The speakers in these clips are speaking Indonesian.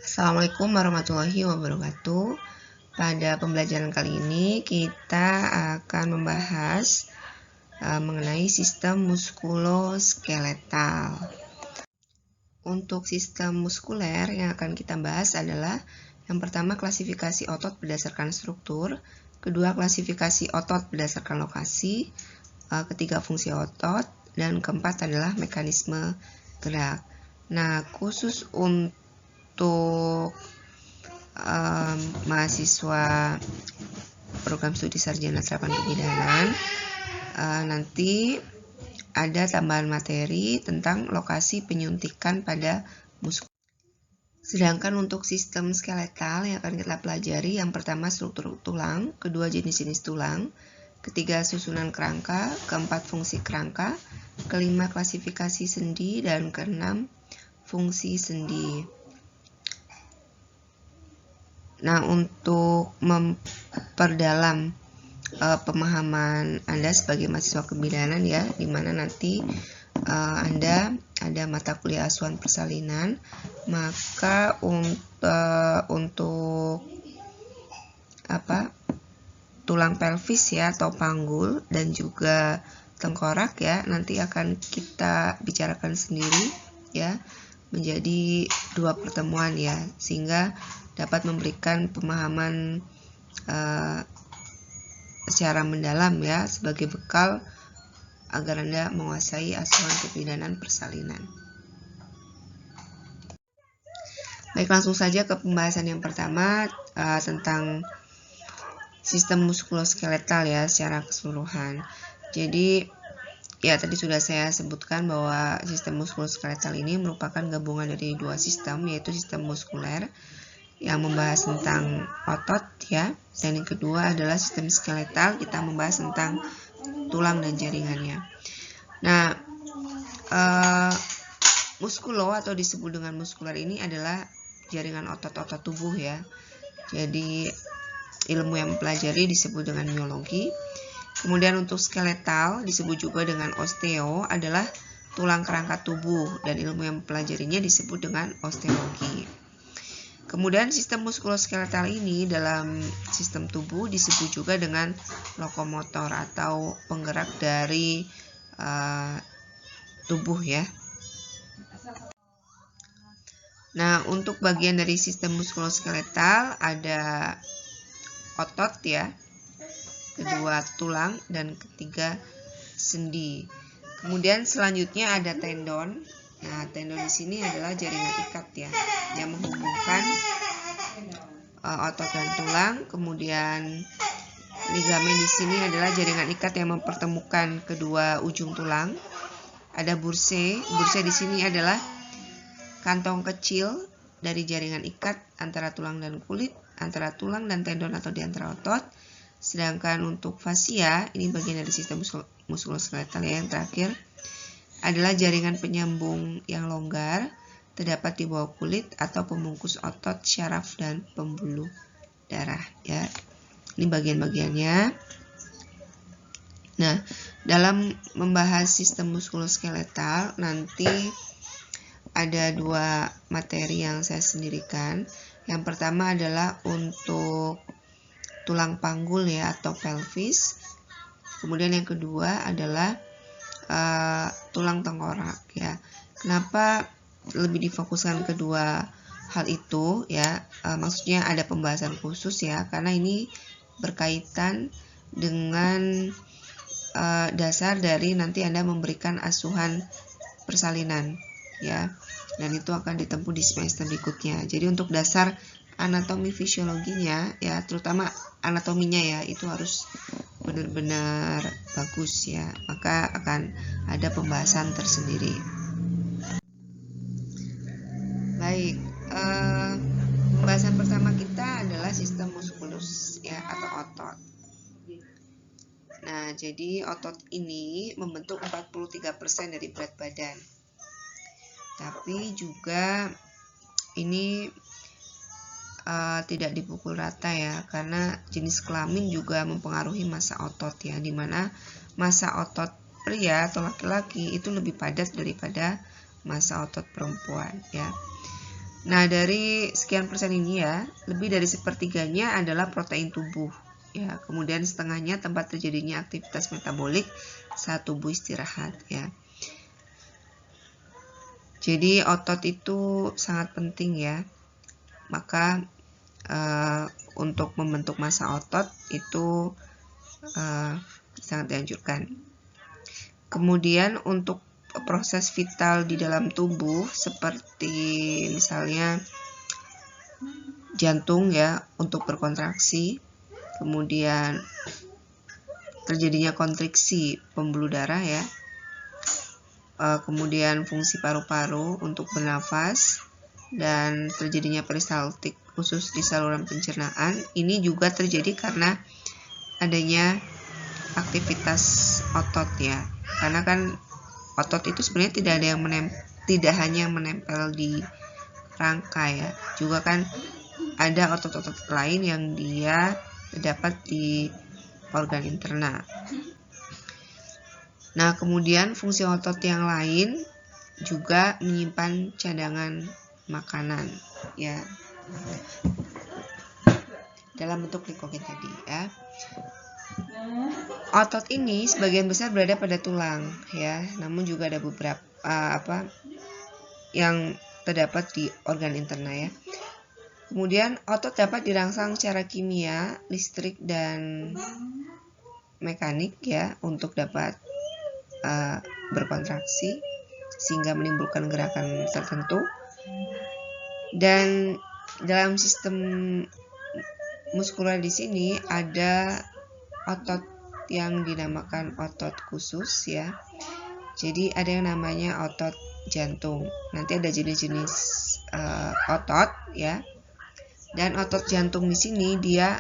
Assalamualaikum warahmatullahi wabarakatuh. Pada pembelajaran kali ini kita akan membahas mengenai sistem muskuloskeletal. Untuk sistem muskuler yang akan kita bahas adalah yang pertama klasifikasi otot berdasarkan struktur, kedua klasifikasi otot berdasarkan lokasi, ketiga fungsi otot, dan keempat adalah mekanisme gerak. Nah, khusus untuk mahasiswa program studi sarjana terapan kebidanan, nanti ada tambahan materi tentang lokasi penyuntikan pada muskel. Sedangkan untuk sistem skeletal yang akan kita pelajari, yang pertama struktur tulang, kedua jenis-jenis tulang, ketiga susunan kerangka, keempat fungsi kerangka, kelima klasifikasi sendi, dan keenam fungsi sendi. Nah, untuk memperdalam pemahaman Anda sebagai mahasiswa kebidanan ya, dimana nanti Anda ada mata kuliah asuhan persalinan, maka untuk tulang pelvis ya atau panggul dan juga tengkorak ya nanti akan kita bicarakan sendiri ya, menjadi dua pertemuan ya, sehingga dapat memberikan pemahaman secara mendalam ya, sebagai bekal agar Anda menguasai asuhan kebidanan persalinan. Baik, langsung saja ke pembahasan yang pertama tentang sistem muskuloskeletal ya secara keseluruhan. Jadi ya tadi sudah saya sebutkan bahwa sistem muskuloskeletal ini merupakan gabungan dari dua sistem, yaitu sistem muskuler yang membahas tentang otot ya, dan yang kedua adalah sistem skeletal, kita membahas tentang tulang dan jaringannya. Nah, muskulo atau disebut dengan muskuler ini adalah jaringan otot-otot tubuh ya. Jadi ilmu yang mempelajari disebut dengan miologi. Kemudian untuk skeletal disebut juga dengan osteo, adalah tulang kerangka tubuh, dan ilmu yang mempelajarinya disebut dengan osteologi. Kemudian sistem muskuloskeletal ini dalam sistem tubuh disebut juga dengan lokomotor atau penggerak dari tubuh ya. Nah, untuk bagian dari sistem muskuloskeletal ada otot ya, kedua tulang, dan ketiga sendi. Kemudian selanjutnya ada tendon. Nah, tendon di sini adalah jaringan ikat ya, yang menghubungkan otot dan tulang. Kemudian ligamen di sini adalah jaringan ikat yang mempertemukan kedua ujung tulang. Ada bursae. Bursae di sini adalah kantong kecil dari jaringan ikat antara tulang dan kulit, antara tulang dan tendon atau di antara otot. Sedangkan untuk fascia, ini bagian dari sistem muskuloskeletal ya, yang terakhir adalah jaringan penyambung yang longgar terdapat di bawah kulit atau pembungkus otot, syaraf, dan pembuluh darah ya. Ini bagian-bagiannya. Nah, dalam membahas sistem muskuloskeletal nanti ada dua materi yang saya sendirikan. Yang pertama adalah untuk tulang panggul ya atau pelvis. Kemudian yang kedua adalah tulang tengkorak ya. Kenapa lebih difokuskan kedua hal itu ya? Maksudnya ada pembahasan khusus ya, karena ini berkaitan dengan dasar dari nanti Anda memberikan asuhan persalinan ya, dan itu akan ditempuh di semester berikutnya. Jadi untuk dasar anatomi fisiologinya ya, terutama anatominya ya, itu harus benar-benar bagus ya, maka akan ada pembahasan tersendiri. Baik, pembahasan pertama kita adalah sistem muskulus ya atau otot. Nah, jadi otot ini membentuk 43% dari berat badan. Tapi juga ini tidak dipukul rata ya, karena jenis kelamin juga mempengaruhi massa otot ya, dimana massa otot pria atau laki-laki itu lebih padat daripada massa otot perempuan ya. Nah, dari sekian persen ini ya, lebih dari sepertiganya adalah protein tubuh. Ya, kemudian setengahnya tempat terjadinya aktivitas metabolik saat tubuh istirahat. Ya, jadi otot itu sangat penting ya. Maka untuk membentuk massa otot itu sangat dianjurkan. Kemudian untuk proses vital di dalam tubuh seperti misalnya jantung ya untuk berkontraksi, kemudian terjadinya kontriksi pembuluh darah ya, kemudian fungsi paru-paru untuk bernafas, dan terjadinya peristaltik khusus di saluran pencernaan. Ini juga terjadi karena adanya aktivitas otot ya, karena kan otot itu sebenarnya tidak hanya menempel di rangka ya, juga kan ada otot-otot lain yang dia terdapat di organ interna. Nah, kemudian fungsi otot yang lain juga menyimpan cadangan makanan ya dalam bentuk glikogen tadi ya. Otot ini sebagian besar berada pada tulang ya, namun juga ada beberapa yang terdapat di organ interna ya. Kemudian otot dapat dirangsang secara kimia, listrik, dan mekanik ya untuk dapat berkontraksi sehingga menimbulkan gerakan tertentu. Dan dalam sistem muskular di sini ada otot yang dinamakan otot khusus ya. Jadi ada yang namanya otot jantung. Nanti ada jenis-jenis otot ya. Dan otot jantung di sini dia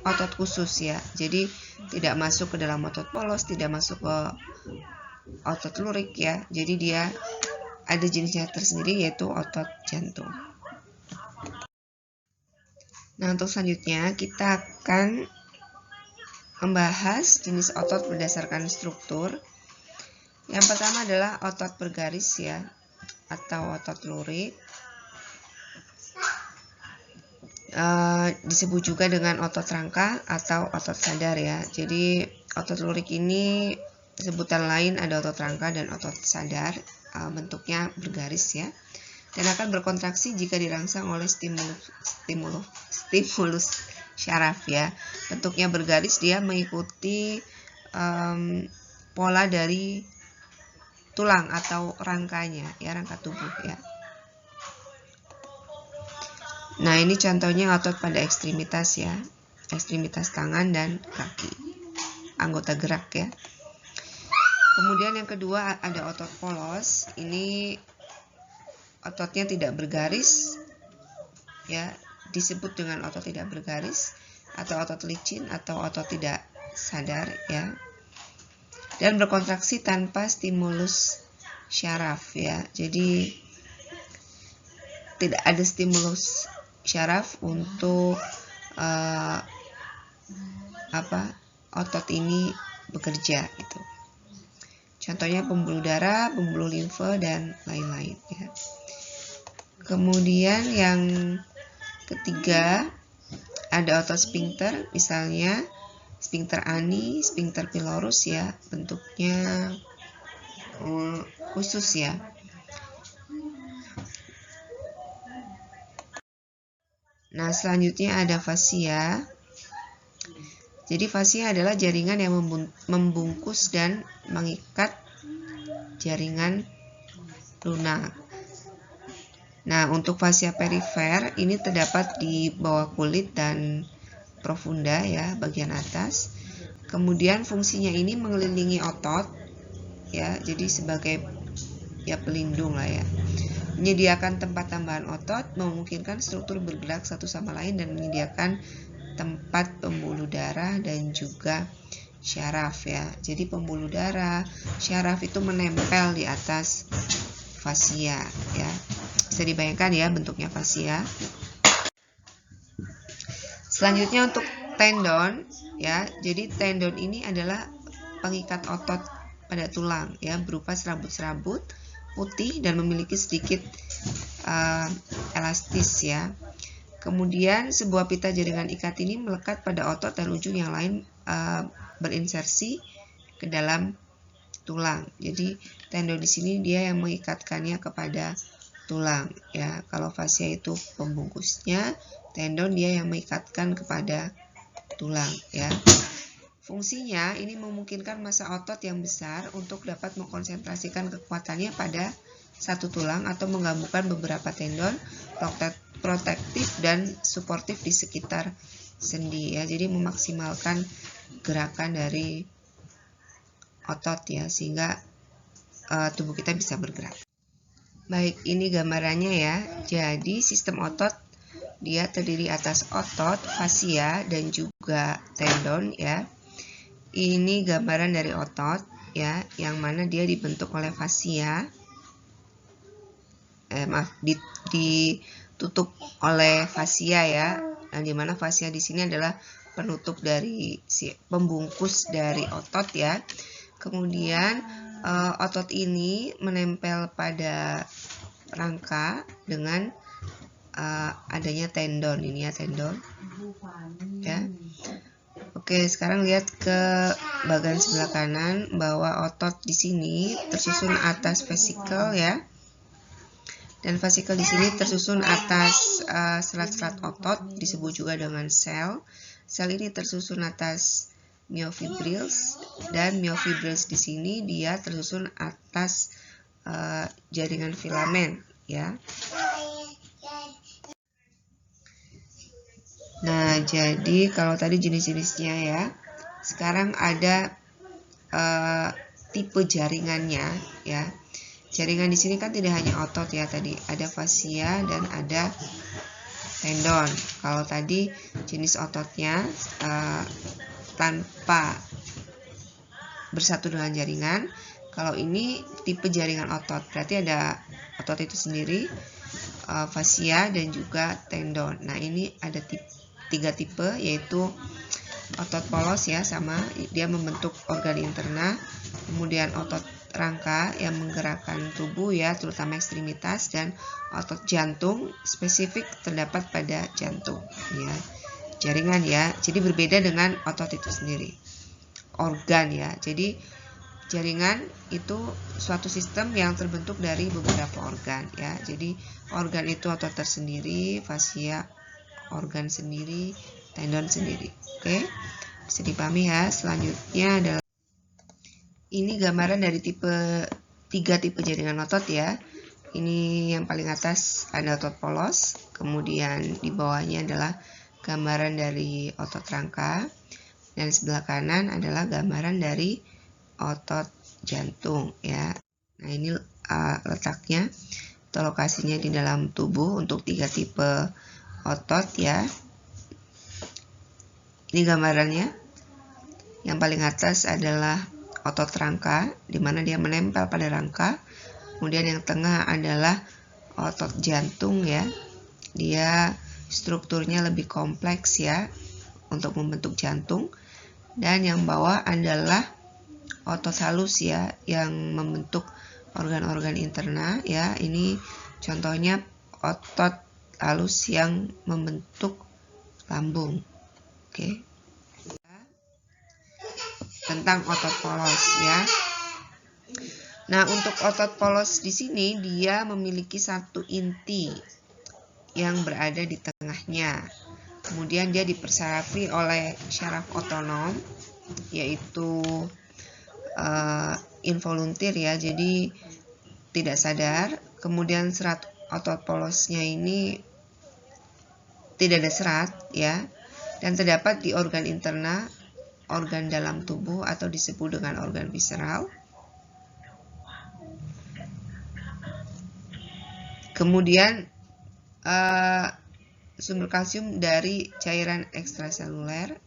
otot khusus ya. Jadi tidak masuk ke dalam otot polos, tidak masuk ke otot lurik ya. Jadi dia ada jenisnya tersendiri yaitu otot jantung. Nah, untuk selanjutnya kita akan membahas jenis otot berdasarkan struktur. Yang pertama adalah otot bergaris ya, atau otot lurik. Disebut juga dengan otot rangka atau otot sadar ya. Jadi otot lurik ini sebutan lain ada otot rangka dan otot sadar, bentuknya bergaris ya, dan akan berkontraksi jika dirangsang oleh stimulus syaraf ya. Bentuknya bergaris, dia mengikuti pola dari tulang atau rangkanya ya, rangka tubuh ya. Nah, ini contohnya otot pada ekstremitas ya, ekstremitas tangan dan kaki, anggota gerak ya. Kemudian yang kedua ada otot polos. Ini ototnya tidak bergaris ya, disebut dengan otot tidak bergaris atau otot licin atau otot tidak sadar ya, dan berkontraksi tanpa stimulus syaraf ya. Jadi tidak ada stimulus syaraf untuk otot ini bekerja gitu. Contohnya pembuluh darah, pembuluh limfe, dan lain-lain ya. Kemudian yang ketiga ada otot sphincter, misalnya sphincter ani, sphincter pylorus ya, bentuknya khusus ya. Nah, selanjutnya ada fascia. Jadi fascia adalah jaringan yang membungkus dan mengikat jaringan lunak. Nah, untuk fascia perifer ini terdapat di bawah kulit dan profunda ya, bagian atas. Kemudian fungsinya ini mengelilingi otot ya, jadi sebagai ya pelindung lah ya. Menyediakan tempat tambahan otot, memungkinkan struktur bergerak satu sama lain, dan menyediakan tempat pembuluh darah dan juga syaraf ya. Jadi pembuluh darah, syaraf itu menempel di atas fascia ya. Bisa dibayangkan ya bentuknya fascia. Selanjutnya untuk tendon ya. Jadi tendon ini adalah pengikat otot pada tulang ya, berupa serabut-serabut putih dan memiliki sedikit elastis ya. Kemudian sebuah pita jaringan ikat ini melekat pada otot dan ujung yang lain berinsersi ke dalam tulang. Jadi tendon di sini dia yang mengikatkannya kepada tulang ya. Kalau fascia itu pembungkusnya, tendon dia yang mengikatkan kepada tulang ya. Fungsinya ini memungkinkan massa otot yang besar untuk dapat mengkonsentrasikan kekuatannya pada satu tulang atau menggabungkan beberapa tendon protektif dan suportif di sekitar sendi ya. Jadi memaksimalkan gerakan dari otot ya, sehingga tubuh kita bisa bergerak. Baik, ini gambarannya ya. Jadi sistem otot dia terdiri atas otot, fascia, dan juga tendon ya. Ini gambaran dari otot ya, yang mana dia dibentuk oleh fascia. Ditutup oleh fascia ya. Nah, di mana fascia di sini adalah penutup dari pembungkus dari otot ya. Kemudian otot ini menempel pada rangka dengan adanya tendon. Ini ya tendon ya. Oke, sekarang lihat ke bagian sebelah kanan bahwa otot di sini tersusun atas vesikel ya. Dan vesikel di sini tersusun atas serat-serat otot, disebut juga dengan sel. Sel ini tersusun atas myofibrils, dan myofibrils di sini dia tersusun atas jaringan filamen ya. Nah, jadi kalau tadi jenis-jenisnya ya, sekarang ada tipe jaringannya ya. Jaringan di sini kan tidak hanya otot ya, tadi ada fascia dan ada tendon. Kalau tadi jenis ototnya tanpa bersatu dengan jaringan. Kalau ini tipe jaringan otot, berarti ada otot itu sendiri, fascia dan juga tendon. Nah, ini ada tiga tipe, yaitu otot polos ya, sama dia membentuk organ interna. Kemudian otot rangka yang menggerakkan tubuh ya, terutama ekstremitas, dan otot jantung spesifik terdapat pada jantung ya. Jaringan ya, jadi berbeda dengan otot itu sendiri. Organ ya, jadi jaringan itu suatu sistem yang terbentuk dari beberapa organ ya. Jadi organ itu otot tersendiri, fascia organ sendiri, tendon sendiri. Oke, bisa dipahami ya. Selanjutnya adalah ini gambaran dari tiga tipe jaringan otot ya. Ini yang paling atas ada otot polos, kemudian di bawahnya adalah gambaran dari otot rangka, dan sebelah kanan adalah gambaran dari otot jantung ya. Nah, ini letaknya atau lokasinya di dalam tubuh untuk tiga tipe otot ya. Ini gambarannya. Yang paling atas adalah otot rangka, di mana dia menempel pada rangka. Kemudian yang tengah adalah otot jantung ya. Dia strukturnya lebih kompleks ya untuk membentuk jantung. Dan yang bawah adalah otot halus ya, yang membentuk organ-organ interna ya. Ini contohnya otot halus yang membentuk lambung. Oke. Tentang otot polos ya. Nah, untuk otot polos di sini dia memiliki satu inti yang berada di tengahnya. Kemudian dia dipersarafi oleh syaraf otonom, yaitu involuntir ya, jadi tidak sadar. Kemudian serat otot polosnya ini tidak ada serat ya, dan terdapat di organ interna, organ dalam tubuh, atau disebut dengan organ visceral. Kemudian sumber kalsium dari cairan ekstraseluler.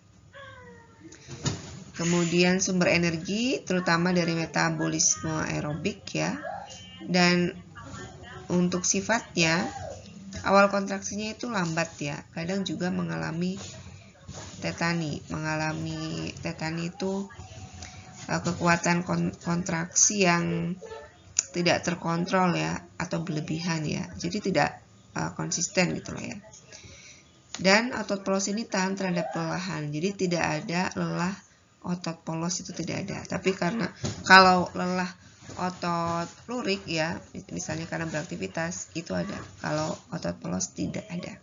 Kemudian sumber energi terutama dari metabolisme aerobik ya. Dan untuk sifatnya, awal kontraksinya itu lambat ya. Kadang juga mengalami tetani. Tetani itu kekuatan kontraksi yang tidak terkontrol ya, atau berlebihan ya, jadi tidak konsisten gitu loh ya. Dan otot polos ini tahan terhadap kelelahan, jadi tidak ada lelah otot polos, itu tidak ada. Tapi karena kalau lelah otot lurik ya, misalnya karena beraktivitas, itu ada. Kalau otot polos tidak ada.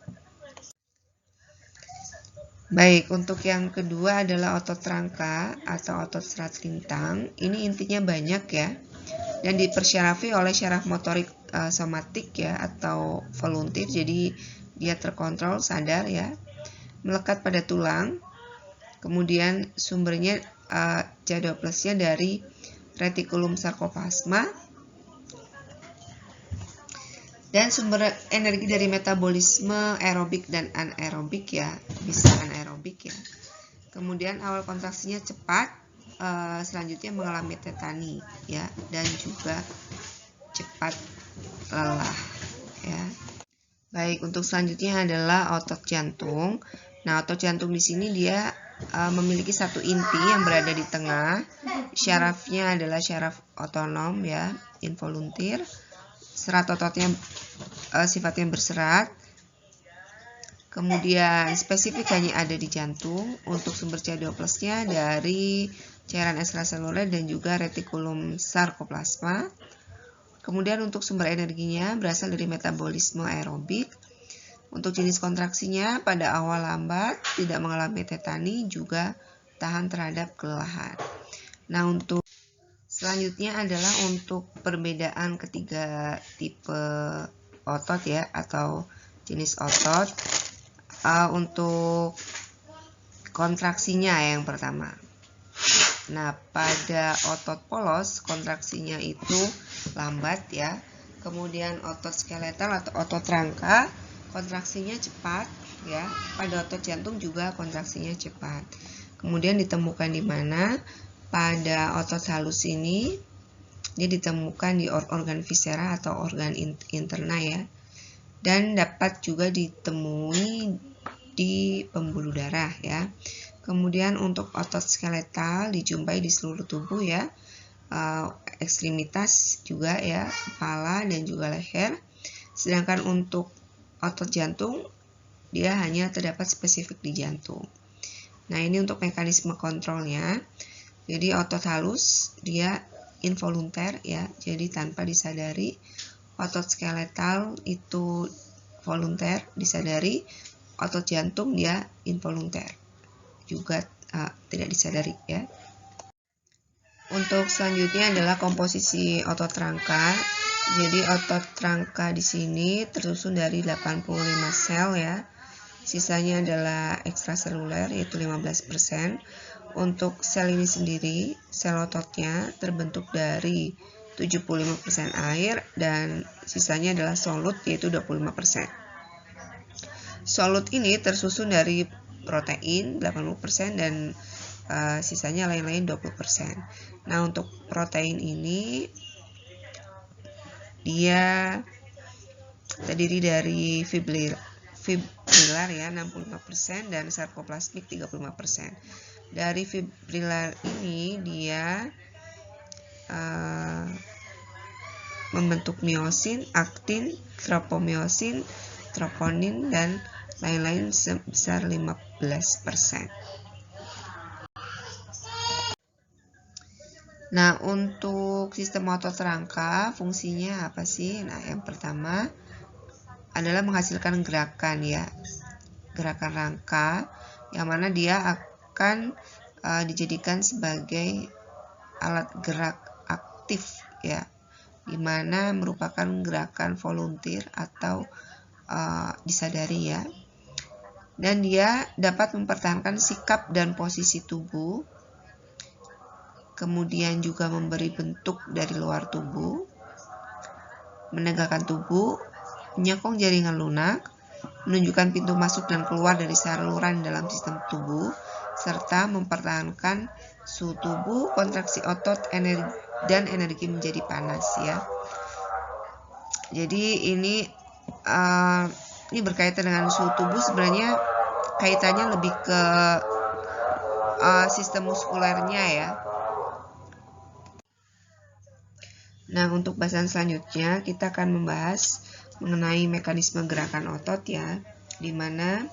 Baik, untuk yang kedua adalah otot rangka atau otot serat lintang. Ini intinya banyak ya, dan dipersyarafi oleh syaraf motorik somatik ya, atau volunteer. Jadi dia terkontrol, sadar ya, melekat pada tulang. Kemudian sumbernya C12-nya dari retikulum sarkoplasma, dan sumber energi dari metabolisme aerobik dan anaerobik ya, bisa anaerobik ya. Kemudian awal kontraksinya cepat, selanjutnya mengalami tetani ya, dan juga cepat lelah ya. Baik, untuk selanjutnya adalah otot jantung. Nah, otot jantung di sini dia memiliki satu inti yang berada di tengah. Syarafnya adalah syaraf otonom ya, involunteer. Serat ototnya sifatnya berserat. Kemudian spesifik hanya ada di jantung. Untuk sumber C12-nya dari cairan ekstraseluler dan juga retikulum sarkoplasma. Kemudian untuk sumber energinya berasal dari metabolisme aerobik. Untuk jenis kontraksinya pada awal lambat, tidak mengalami tetani, juga tahan terhadap kelelahan. Nah, untuk selanjutnya adalah untuk perbedaan ketiga tipe otot ya, atau jenis otot. Untuk kontraksinya yang pertama. Nah, pada otot polos kontraksinya itu lambat ya. Kemudian otot skeletal atau otot rangka kontraksinya cepat ya. Pada otot jantung juga kontraksinya cepat. Kemudian ditemukan di mana? Pada otot halus ini dia ditemukan di organ viscera atau organ interna ya. Dan dapat juga ditemui di pembuluh darah ya. Kemudian untuk otot skeletal dijumpai di seluruh tubuh ya, ekstremitas juga ya, kepala dan juga leher. Sedangkan untuk otot jantung dia hanya terdapat spesifik di jantung. Nah, ini untuk mekanisme kontrolnya. Jadi otot halus dia involunter ya, jadi tanpa disadari. Otot skeletal itu volunter, disadari. Otot jantung dia involunter, juga tidak disadari ya. Untuk selanjutnya adalah komposisi otot rangka. Jadi otot rangka di sini tersusun dari 85 sel ya. Sisanya adalah ekstraseluler yaitu 15%. Untuk sel ini sendiri, sel ototnya terbentuk dari 75% air dan sisanya adalah solut yaitu 25%. Solut ini tersusun dari protein 80% dan sisanya lain-lain 20%. Nah, untuk protein ini dia terdiri dari fibrilar ya 65% dan sarkoplasmik 35%. Dari fibrilar ini dia membentuk miosin, aktin, tropomiosin, troponin dan lain-lain sebesar 15%. Nah, untuk sistem otot rangka fungsinya apa sih? Nah, yang pertama adalah menghasilkan gerakan ya, gerakan rangka yang mana dia akan dijadikan sebagai alat gerak aktif ya, dimana merupakan gerakan volunteer atau disadari ya, dan dia dapat mempertahankan sikap dan posisi tubuh, kemudian juga memberi bentuk dari luar tubuh, menegakkan tubuh, menyokong jaringan lunak, menunjukkan pintu masuk dan keluar dari saluran dalam sistem tubuh, serta mempertahankan suhu tubuh, kontraksi otot, dan energi menjadi panas ya. Jadi ini berkaitan dengan suhu tubuh, sebenarnya kaitannya lebih ke sistem muskulernya ya. Nah, untuk bahasan selanjutnya kita akan membahas mengenai mekanisme gerakan otot ya, di mana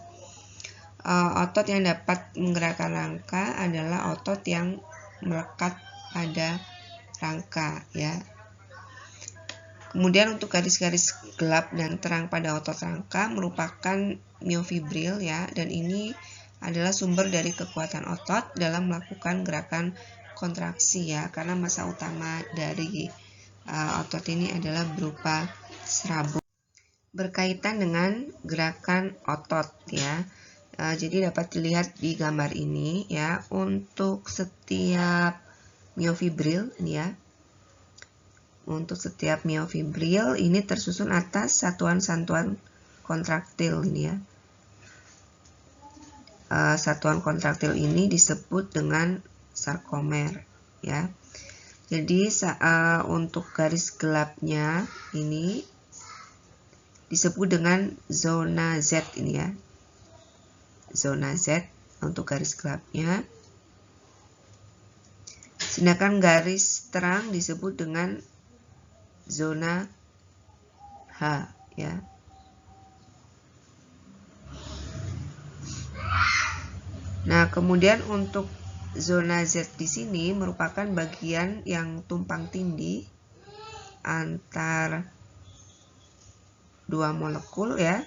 otot yang dapat menggerakkan rangka adalah otot yang melekat pada rangka ya. Kemudian untuk garis-garis gelap dan terang pada otot rangka merupakan myofibril ya, dan ini adalah sumber dari kekuatan otot dalam melakukan gerakan kontraksi ya, karena massa utama dari otot ini adalah berupa serabut. Berkaitan dengan gerakan otot ya, jadi dapat dilihat di gambar ini ya, untuk setiap myofibril ini ya. Untuk setiap myofibril ini tersusun atas satuan-satuan kontraktil ini ya. Satuan kontraktil ini disebut dengan sarkomer ya. Jadi untuk garis gelapnya ini disebut dengan zona Z ini ya. Zona Z untuk garis gelapnya. Sedangkan garis terang disebut dengan zona H ya. Nah, kemudian untuk zona Z di sini merupakan bagian yang tumpang tindih antar dua molekul ya.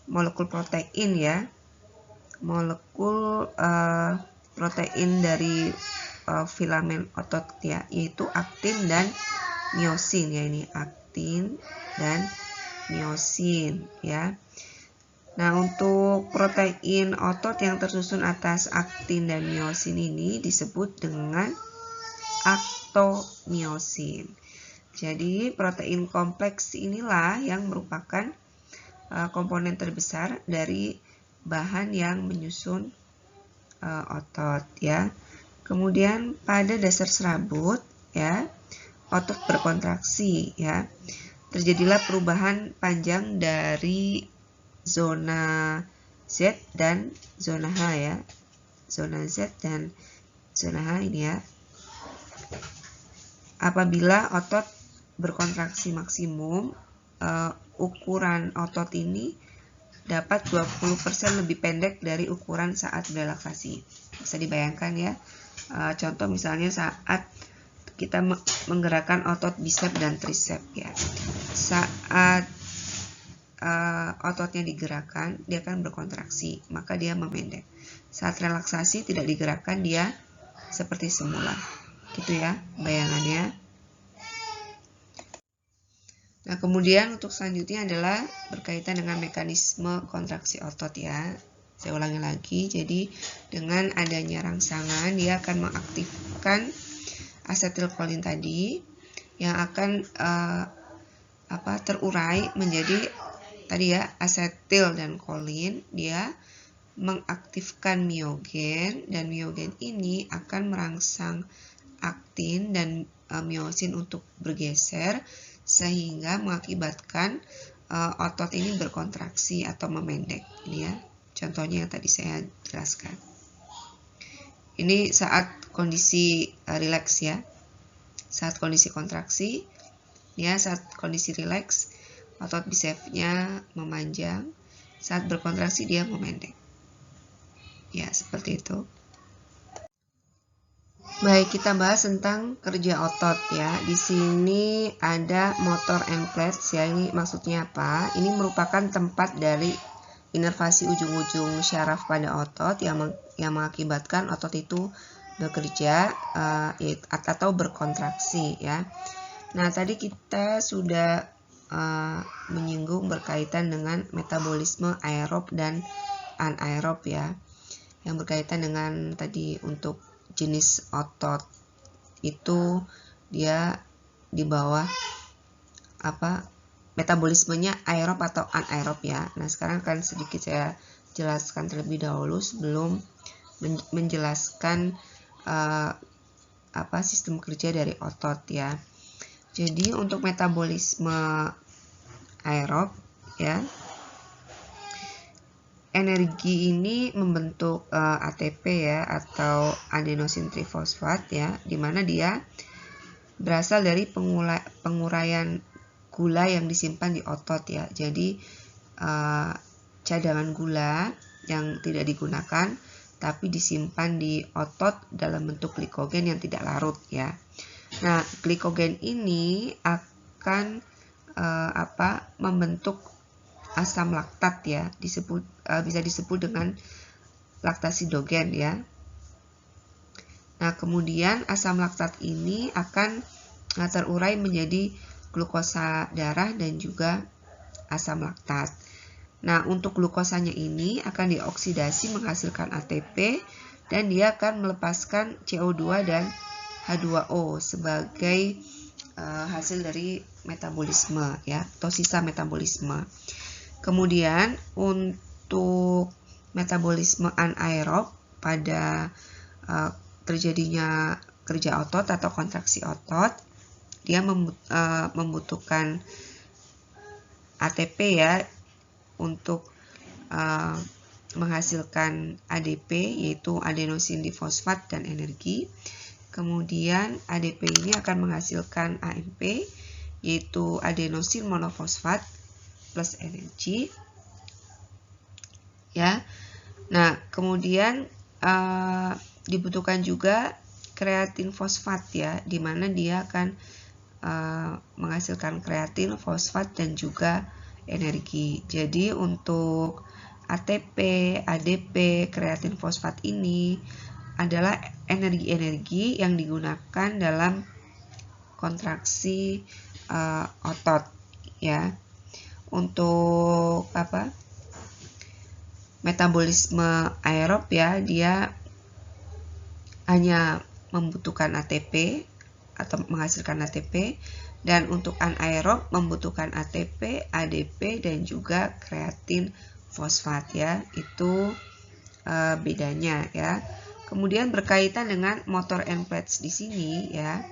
Molekul protein ya. Molekul protein dari filamen otot ya, yaitu aktin dan miosin ya, ini aktin dan miosin ya. Nah, untuk protein otot yang tersusun atas aktin dan miosin ini disebut dengan aktomiosin. Jadi protein kompleks inilah yang merupakan komponen terbesar dari bahan yang menyusun otot ya. Kemudian pada dasar serabut ya, otot berkontraksi ya. Terjadilah perubahan panjang dari zona Z dan zona H ya. Zona Z dan zona H ini ya. Apabila otot berkontraksi maksimum, ukuran otot ini dapat 20% lebih pendek dari ukuran saat relaksasi. Bisa dibayangkan ya. Contoh misalnya saat kita menggerakkan otot bicep dan tricep ya. Saat ototnya digerakkan, dia akan berkontraksi, maka dia memendek. Saat relaksasi tidak digerakkan, dia seperti semula. Gitu ya bayangannya. Nah, kemudian untuk selanjutnya adalah berkaitan dengan mekanisme kontraksi otot ya. Saya ulangi lagi, jadi dengan adanya rangsangan dia akan mengaktifkan asetilkolin tadi yang akan terurai menjadi tadi ya asetil dan kolin. Dia mengaktifkan miogen, dan miogen ini akan merangsang aktin dan miosin untuk bergeser sehingga mengakibatkan otot ini berkontraksi atau memendek ini ya. Contohnya yang tadi saya jelaskan. Ini saat kondisi rileks ya. Saat kondisi kontraksi ya, saat kondisi rileks otot bicepsnya memanjang, saat berkontraksi dia memendek. Ya, seperti itu. Baik, kita bahas tentang kerja otot ya. Di sini ada motor end plates ya. Ini maksudnya apa? Ini merupakan tempat dari inervasi ujung-ujung syaraf pada otot yang mengakibatkan otot itu bekerja atau berkontraksi ya. Nah, tadi kita sudah menyinggung berkaitan dengan metabolisme aerob dan anaerob ya. Yang berkaitan dengan tadi untuk jenis otot itu dia di bawah metabolismenya aerob atau anaerob ya. Nah, sekarang akan sedikit saya jelaskan terlebih dahulu sebelum menjelaskan sistem kerja dari otot ya. Jadi untuk metabolisme aerob ya, energi ini membentuk ATP ya, atau adenosin trifosfat ya, dimana dia berasal dari penguraian gula yang disimpan di otot ya. Jadi cadangan gula yang tidak digunakan tapi disimpan di otot dalam bentuk glikogen yang tidak larut ya. Nah, glikogen ini akan membentuk asam laktat ya, bisa disebut dengan laktasidogen ya. Nah, kemudian asam laktat ini akan terurai menjadi glukosa darah dan juga asam laktat. Nah, untuk glukosanya ini akan dioksidasi menghasilkan ATP dan dia akan melepaskan CO2 dan H2O sebagai hasil dari metabolisme ya, atau sisa metabolisme. Kemudian untuk metabolisme anaerob pada terjadinya kerja otot atau kontraksi otot, dia membutuhkan ATP ya untuk menghasilkan ADP, yaitu adenosin difosfat dan energi. Kemudian ADP ini akan menghasilkan AMP, yaitu adenosin monofosfat plus energi ya. Nah, kemudian dibutuhkan juga kreatin fosfat ya, di mana dia akan menghasilkan kreatin, fosfat dan juga energi. Jadi untuk ATP, ADP, kreatin fosfat ini adalah energi-energi yang digunakan dalam kontraksi otot ya. Untuk metabolisme aerob ya, dia hanya membutuhkan ATP atau menghasilkan ATP, dan untuk anaerob membutuhkan ATP, ADP dan juga kreatin fosfat ya. Itu bedanya ya. Kemudian berkaitan dengan motor end plates di sini ya,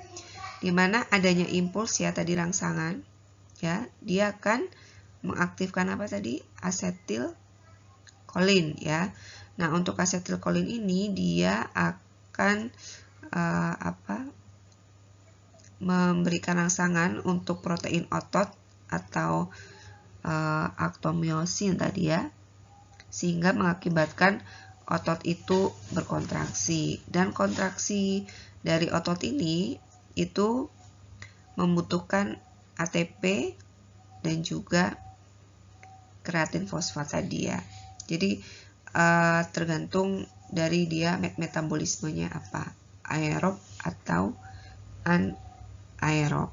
dimana adanya impuls ya tadi rangsangan ya, dia akan mengaktifkan apa tadi, asetilkolin ya. Nah, untuk asetilkolin ini dia akan memberikan rangsangan untuk protein otot atau aktomiosin tadi ya, sehingga mengakibatkan otot itu berkontraksi, dan kontraksi dari otot ini itu membutuhkan ATP dan juga kreatin fosfat tadi ya. Jadi tergantung dari dia metabolismenya apa, aerob atau anaerob.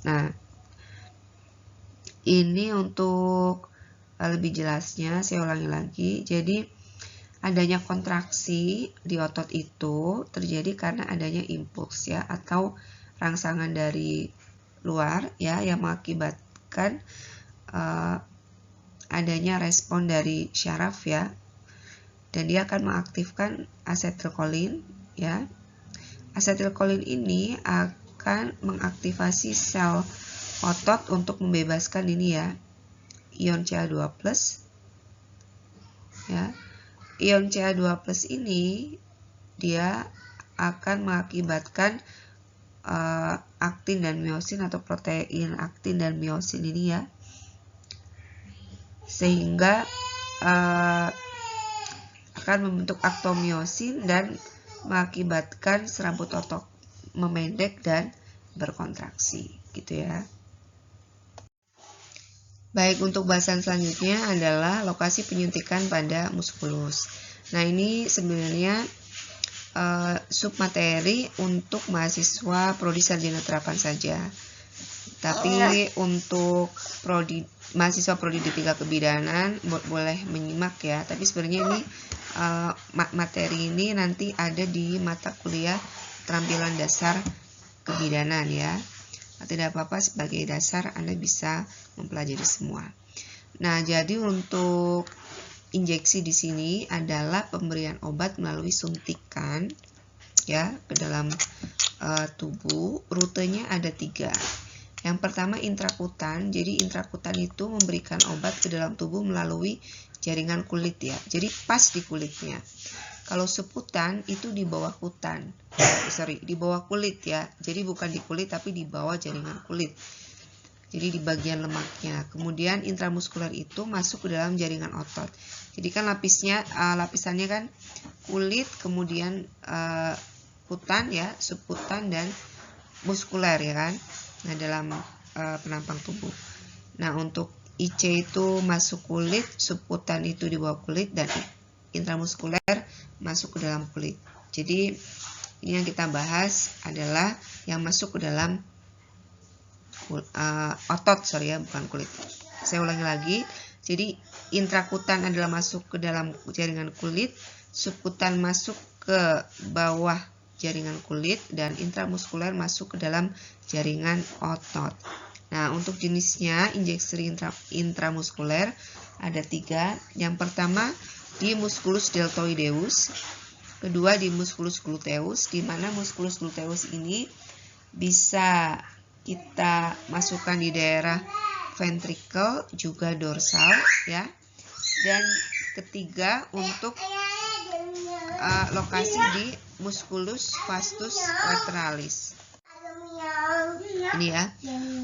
Nah, ini untuk lebih jelasnya saya ulangi lagi. Jadi adanya kontraksi di otot itu terjadi karena adanya impuls ya, atau rangsangan dari luar ya, yang mengakibatkan adanya respon dari syaraf ya, dan dia akan mengaktifkan asetilkolin ya. Asetilkolin ini akan mengaktifasi sel otot untuk membebaskan ini ya, ion Ca2+ ya. Ion Ca2+ ini dia akan mengakibatkan aktin dan miosin atau protein aktin dan miosin ini ya, sehingga akan membentuk aktomiosin dan mengakibatkan serabut otot memendek dan berkontraksi gitu ya. Baik, untuk bahasan selanjutnya adalah lokasi penyuntikan pada muskulus. Nah, ini sebenarnya submateri untuk mahasiswa prodi sarjana terapan saja. Tapi untuk mahasiswa prodi D3 kebidanan boleh menyimak ya. Tapi sebenarnya ini materi ini nanti ada di mata kuliah keterampilan dasar kebidanan ya. Tidak apa-apa, sebagai dasar Anda bisa mempelajari semua. Nah, jadi untuk injeksi di sini adalah pemberian obat melalui suntikan ya ke dalam tubuh. Rutenya ada 3. Yang pertama intrakutan. Jadi intrakutan itu memberikan obat ke dalam tubuh melalui jaringan kulit ya. Jadi pas di kulitnya. Kalau seputan itu di bawah kutan, di bawah kulit ya. Jadi bukan di kulit tapi di bawah jaringan kulit. Jadi di bagian lemaknya. Kemudian intramuskuler itu masuk ke dalam jaringan otot. Jadi kan lapisannya kan kulit, kemudian kutan ya, subkutan dan muskuler ya kan. Nah, dalam penampang tubuh. Nah, untuk IC itu masuk kulit, subkutan itu di bawah kulit, dan intramuskuler masuk ke dalam kulit. Jadi ini yang kita bahas adalah yang masuk ke dalam otot, bukan kulit. Saya ulangi lagi. Jadi intrakutan adalah masuk ke dalam jaringan kulit, subkutan masuk ke bawah jaringan kulit, dan intramuskuler masuk ke dalam jaringan otot. Nah, untuk jenisnya injeksi intramuskuler ada 3. Yang pertama di musculus deltoideus, kedua di musculus gluteus, di mana musculus gluteus ini bisa kita masukkan di daerah ventricle juga dorsal ya. Dan ketiga untuk lokasi di musculus vastus lateralis. Ini ya.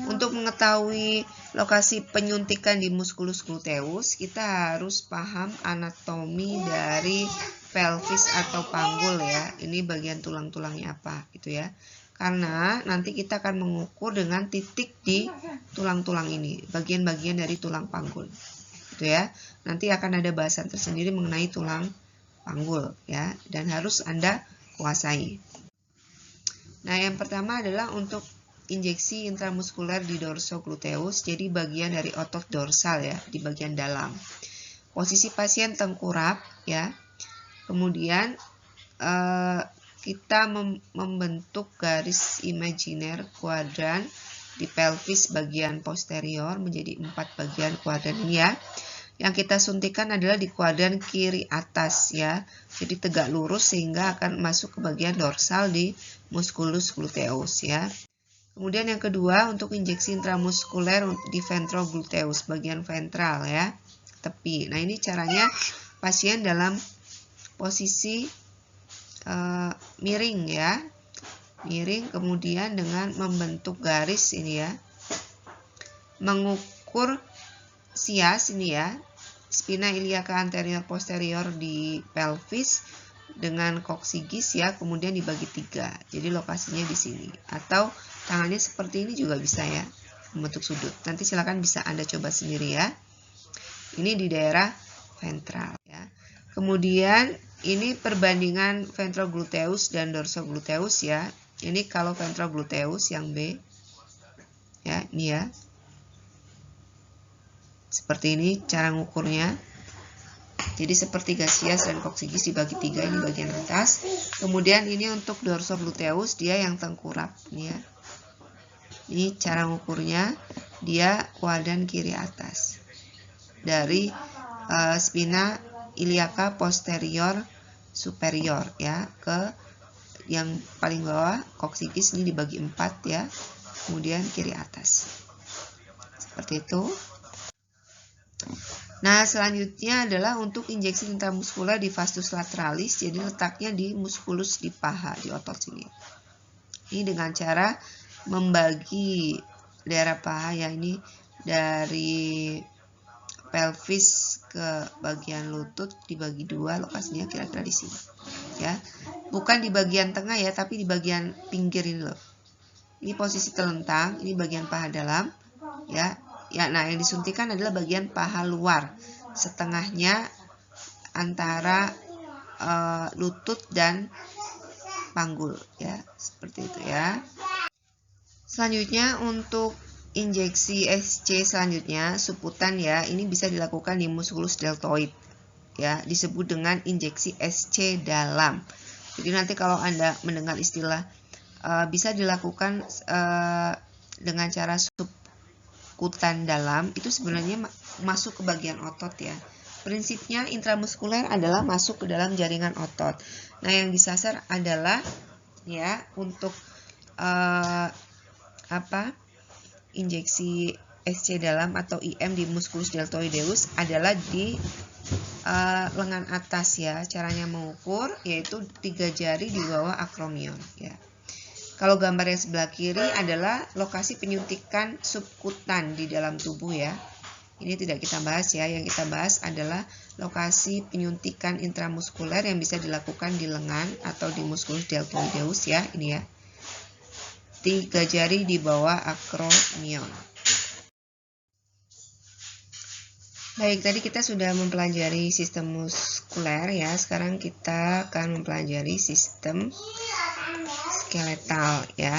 Untuk mengetahui lokasi penyuntikan di musculus gluteus, kita harus paham anatomi dari pelvis atau panggul ya. Ini bagian tulang-tulangnya apa gitu ya. Karena nanti kita akan mengukur dengan titik di tulang-tulang ini, bagian-bagian dari tulang panggul. Gitu ya. Nanti akan ada bahasan tersendiri mengenai tulang panggul ya, dan harus Anda kuasai. Nah, yang pertama adalah untuk injeksi intramuskuler di dorsogluteus, jadi bagian dari otot dorsal ya, di bagian dalam. Posisi pasien tengkurap ya. Kemudian kita membentuk garis imajiner kuadran di pelvis bagian posterior menjadi 4 bagian kuadran ini ya. Yang kita suntikan adalah di kuadran kiri atas ya. Jadi tegak lurus sehingga akan masuk ke bagian dorsal di musculus gluteus ya. Kemudian yang kedua untuk injeksi intramuskuler di ventrogluteus, bagian ventral ya, tepi. Nah, ini caranya pasien dalam posisi miring ya. Miring, kemudian dengan membentuk garis ini ya. Mengukur sias ini ya, spina iliaca anterior posterior di pelvis dengan koksigis ya, kemudian dibagi 3. Jadi lokasinya di sini. Atau tangannya seperti ini juga bisa ya, membentuk sudut. Nanti silakan bisa Anda coba sendiri ya. Ini di daerah ventral ya. Kemudian ini perbandingan ventrogluteus dan dorsogluteus ya. Ini kalau ventrogluteus yang B. Ya, ini ya. Seperti ini cara ngukurnya. Jadi sepertiga sias dan koksigis dibagi 3, ini bagian atas. Kemudian ini untuk dorsogluteus, dia yang tengkurap ini ya. Ini cara ngukurnya, dia kuadran kiri atas. Dari spina iliaca posterior superior ya ke yang paling bawah, koksigis ini dibagi 4 ya. Kemudian kiri atas. Seperti itu. Nah, selanjutnya adalah untuk injeksi intramuskuler di vastus lateralis, jadi letaknya di muskulus di paha, di otot sini. Ini dengan cara membagi daerah paha ya, ini dari pelvis ke bagian lutut dibagi 2, lokasinya kira-kira di sini. Ya. Bukan di bagian tengah ya, tapi di bagian pinggir ini loh. Ini posisi telentang, ini bagian paha dalam ya. Ya, nah yang disuntikan adalah bagian paha luar, setengahnya antara lutut dan panggul ya, seperti itu ya. Selanjutnya untuk injeksi SC selanjutnya subkutan ya, ini bisa dilakukan di musculus deltoid ya, disebut dengan injeksi SC dalam. Jadi nanti kalau Anda mendengar istilah bisa dilakukan dengan cara subkutan dalam, itu sebenarnya masuk ke bagian otot ya. Prinsipnya intramuskuler adalah masuk ke dalam jaringan otot. Nah, yang disasar adalah ya untuk injeksi SC dalam atau IM di musculus deltoideus adalah di lengan atas ya. Caranya mengukur yaitu 3 jari di bawah akromion ya. Kalau gambar yang sebelah kiri adalah lokasi penyuntikan subkutan di dalam tubuh ya. Ini tidak kita bahas ya. Yang kita bahas adalah lokasi penyuntikan intramuskuler yang bisa dilakukan di lengan atau di musculus deltoideus ya. Ini ya. 3 jari di bawah akromion. Baik, tadi kita sudah mempelajari sistem muskuler ya. Sekarang kita akan mempelajari sistem skeletal ya.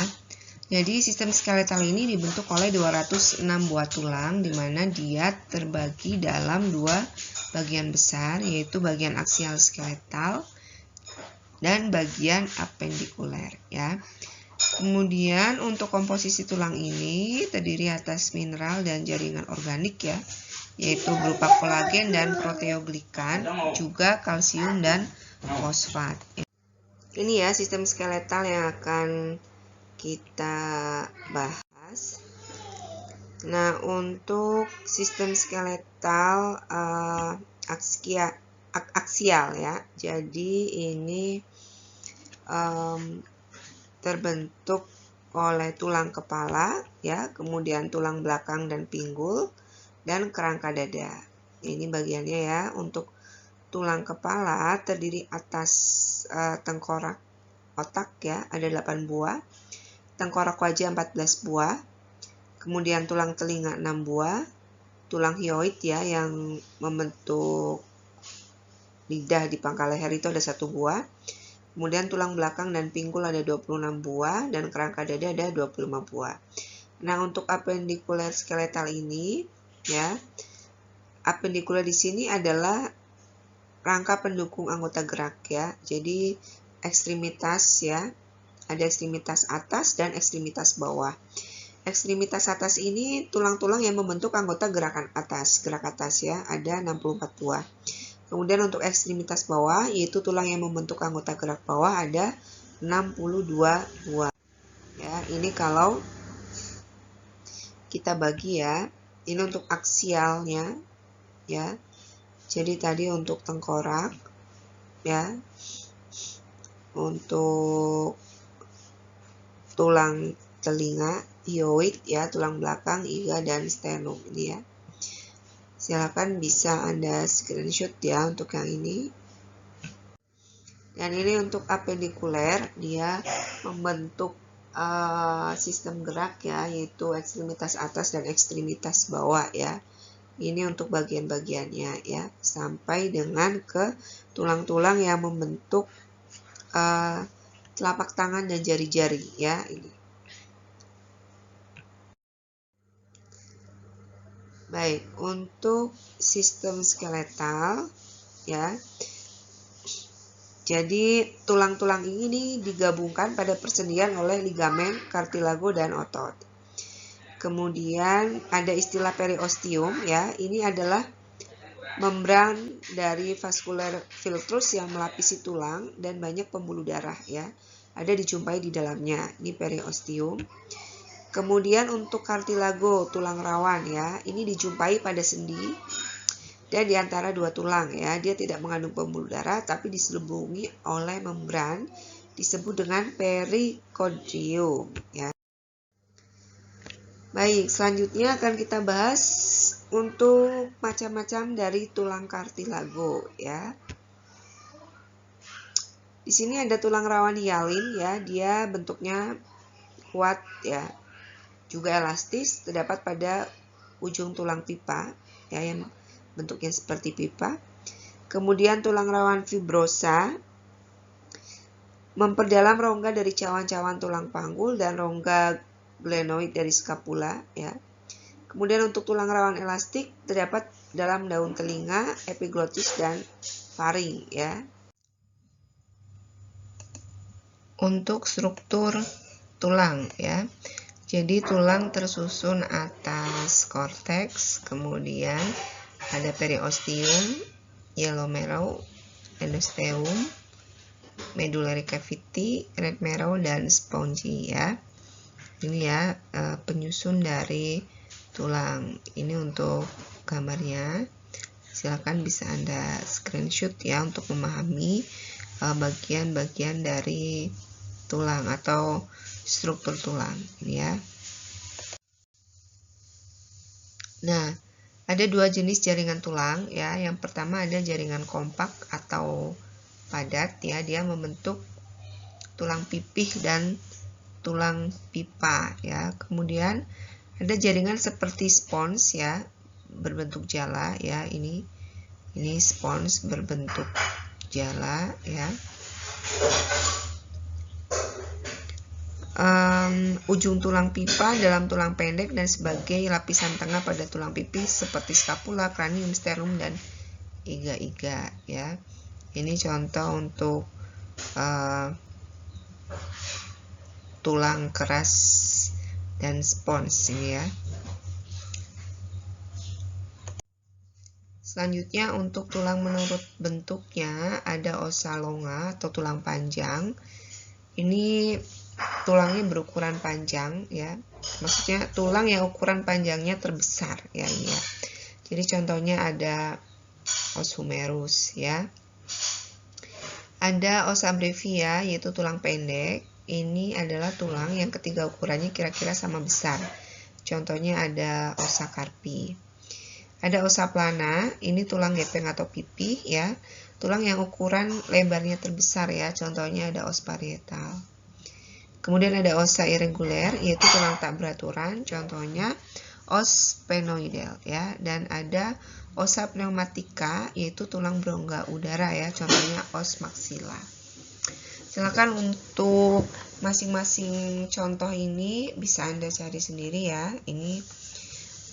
Jadi sistem skeletal ini dibentuk oleh 206 buah tulang, di mana dia terbagi dalam 2 bagian besar, yaitu bagian aksial skeletal dan bagian apendikuler ya. Kemudian untuk komposisi tulang ini terdiri atas mineral dan jaringan organik ya, yaitu berupa kolagen dan proteoglikan, juga kalsium dan fosfat. Ini ya sistem skeletal yang akan kita bahas. Nah, untuk sistem skeletal aksial ya, jadi ini terbentuk oleh tulang kepala ya, kemudian tulang belakang dan pinggul, dan kerangka dada. Ini bagiannya ya. Untuk tulang kepala terdiri atas tengkorak otak ya, ada 8 buah, tengkorak wajah 14 buah, kemudian tulang telinga 6 buah, tulang hyoid ya yang membentuk lidah di pangkal leher itu ada 1 buah, kemudian tulang belakang dan pinggul ada 26 buah, dan kerangka dada ada 25 buah. Nah, untuk apendikuler skeletal ini ya, apendikuler di sini adalah rangka pendukung anggota gerak ya. Jadi ekstremitas ya, ada ekstremitas atas dan ekstremitas bawah. Ekstremitas atas ini tulang-tulang yang membentuk anggota gerak atas ya, ada 64 buah. Kemudian untuk ekstremitas bawah yaitu tulang yang membentuk anggota gerak bawah ada 62 buah. Ya, ini kalau kita bagi ya. Ini untuk aksialnya ya. Jadi tadi untuk tengkorak ya. Untuk tulang telinga, hyoid ya, tulang belakang, iga dan sternum ini ya. Silakan bisa Anda screenshot ya untuk yang ini. Dan ini untuk apendikuler, dia membentuk sistem gerak ya, yaitu ekstremitas atas dan ekstremitas bawah ya. Ini untuk bagian-bagiannya ya, sampai dengan ke tulang-tulang yang membentuk telapak tangan dan jari-jari ya ini. Baik, untuk sistem skeletal ya. Jadi tulang-tulang ini digabungkan pada persendian oleh ligamen, kartilago dan otot. Kemudian ada istilah periosteum ya. Ini adalah membran dari vascular filtrus yang melapisi tulang dan banyak pembuluh darah ya. Ada dijumpai di dalamnya. Ini periosteum. Kemudian untuk kartilago, tulang rawan ya. Ini dijumpai pada sendi dan di antara 2 tulang ya. Dia tidak mengandung pembuluh darah tapi diselubungi oleh membran disebut dengan perikondrium ya. Baik, selanjutnya akan kita bahas untuk macam-macam dari tulang kartilago ya. Di sini ada tulang rawan hialin ya, dia bentuknya kuat ya. Juga elastis, terdapat pada ujung tulang pipa ya, yang bentuknya seperti pipa. Kemudian tulang rawan fibrosa memperdalam rongga dari cawan-cawan tulang panggul dan rongga glenoid dari skapula ya. Kemudian untuk tulang rawan elastik terdapat dalam daun telinga, epiglotis dan faring ya. Untuk struktur tulang ya. Jadi tulang tersusun atas korteks, kemudian ada periosteum, yellow marrow, endosteum, medullary cavity, red marrow dan spongy ya. Ini ya penyusun dari tulang. Ini untuk gambarnya. Silakan bisa Anda screenshot ya untuk memahami bagian-bagian dari tulang atau struktur tulang ini ya. Nah, ada dua jenis jaringan tulang ya. Yang pertama ada jaringan kompak atau padat ya, dia membentuk tulang pipih dan tulang pipa ya. Kemudian ada jaringan seperti spons ya, berbentuk jala ya, ini spons berbentuk jala ya. Ujung tulang pipa dalam tulang pendek dan sebagai lapisan tengah pada tulang pipih seperti scapula, cranium, sternum dan iga-iga ya. Ini contoh untuk tulang keras dan spons ini ya. Selanjutnya untuk tulang menurut bentuknya ada ossa longa atau tulang panjang. Ini tulangnya berukuran panjang ya. Maksudnya tulang yang ukuran panjangnya terbesar ya ini ya. Jadi contohnya ada os humerus ya. Ada ossa brevia yaitu tulang pendek. Ini adalah tulang yang ketiga ukurannya kira-kira sama besar. Contohnya ada ossa carpi. Ada ossa plana, ini tulang gepeng atau pipih ya. Tulang yang ukuran lebarnya terbesar ya. Contohnya ada os parietal. Kemudian ada ossa irreguler, yaitu tulang tak beraturan. Contohnya os sphenoidal ya. Dan ada ossa pneumatica, yaitu tulang berongga udara ya. Contohnya os maxilla. Silakan untuk masing-masing contoh ini bisa Anda cari sendiri ya. Ini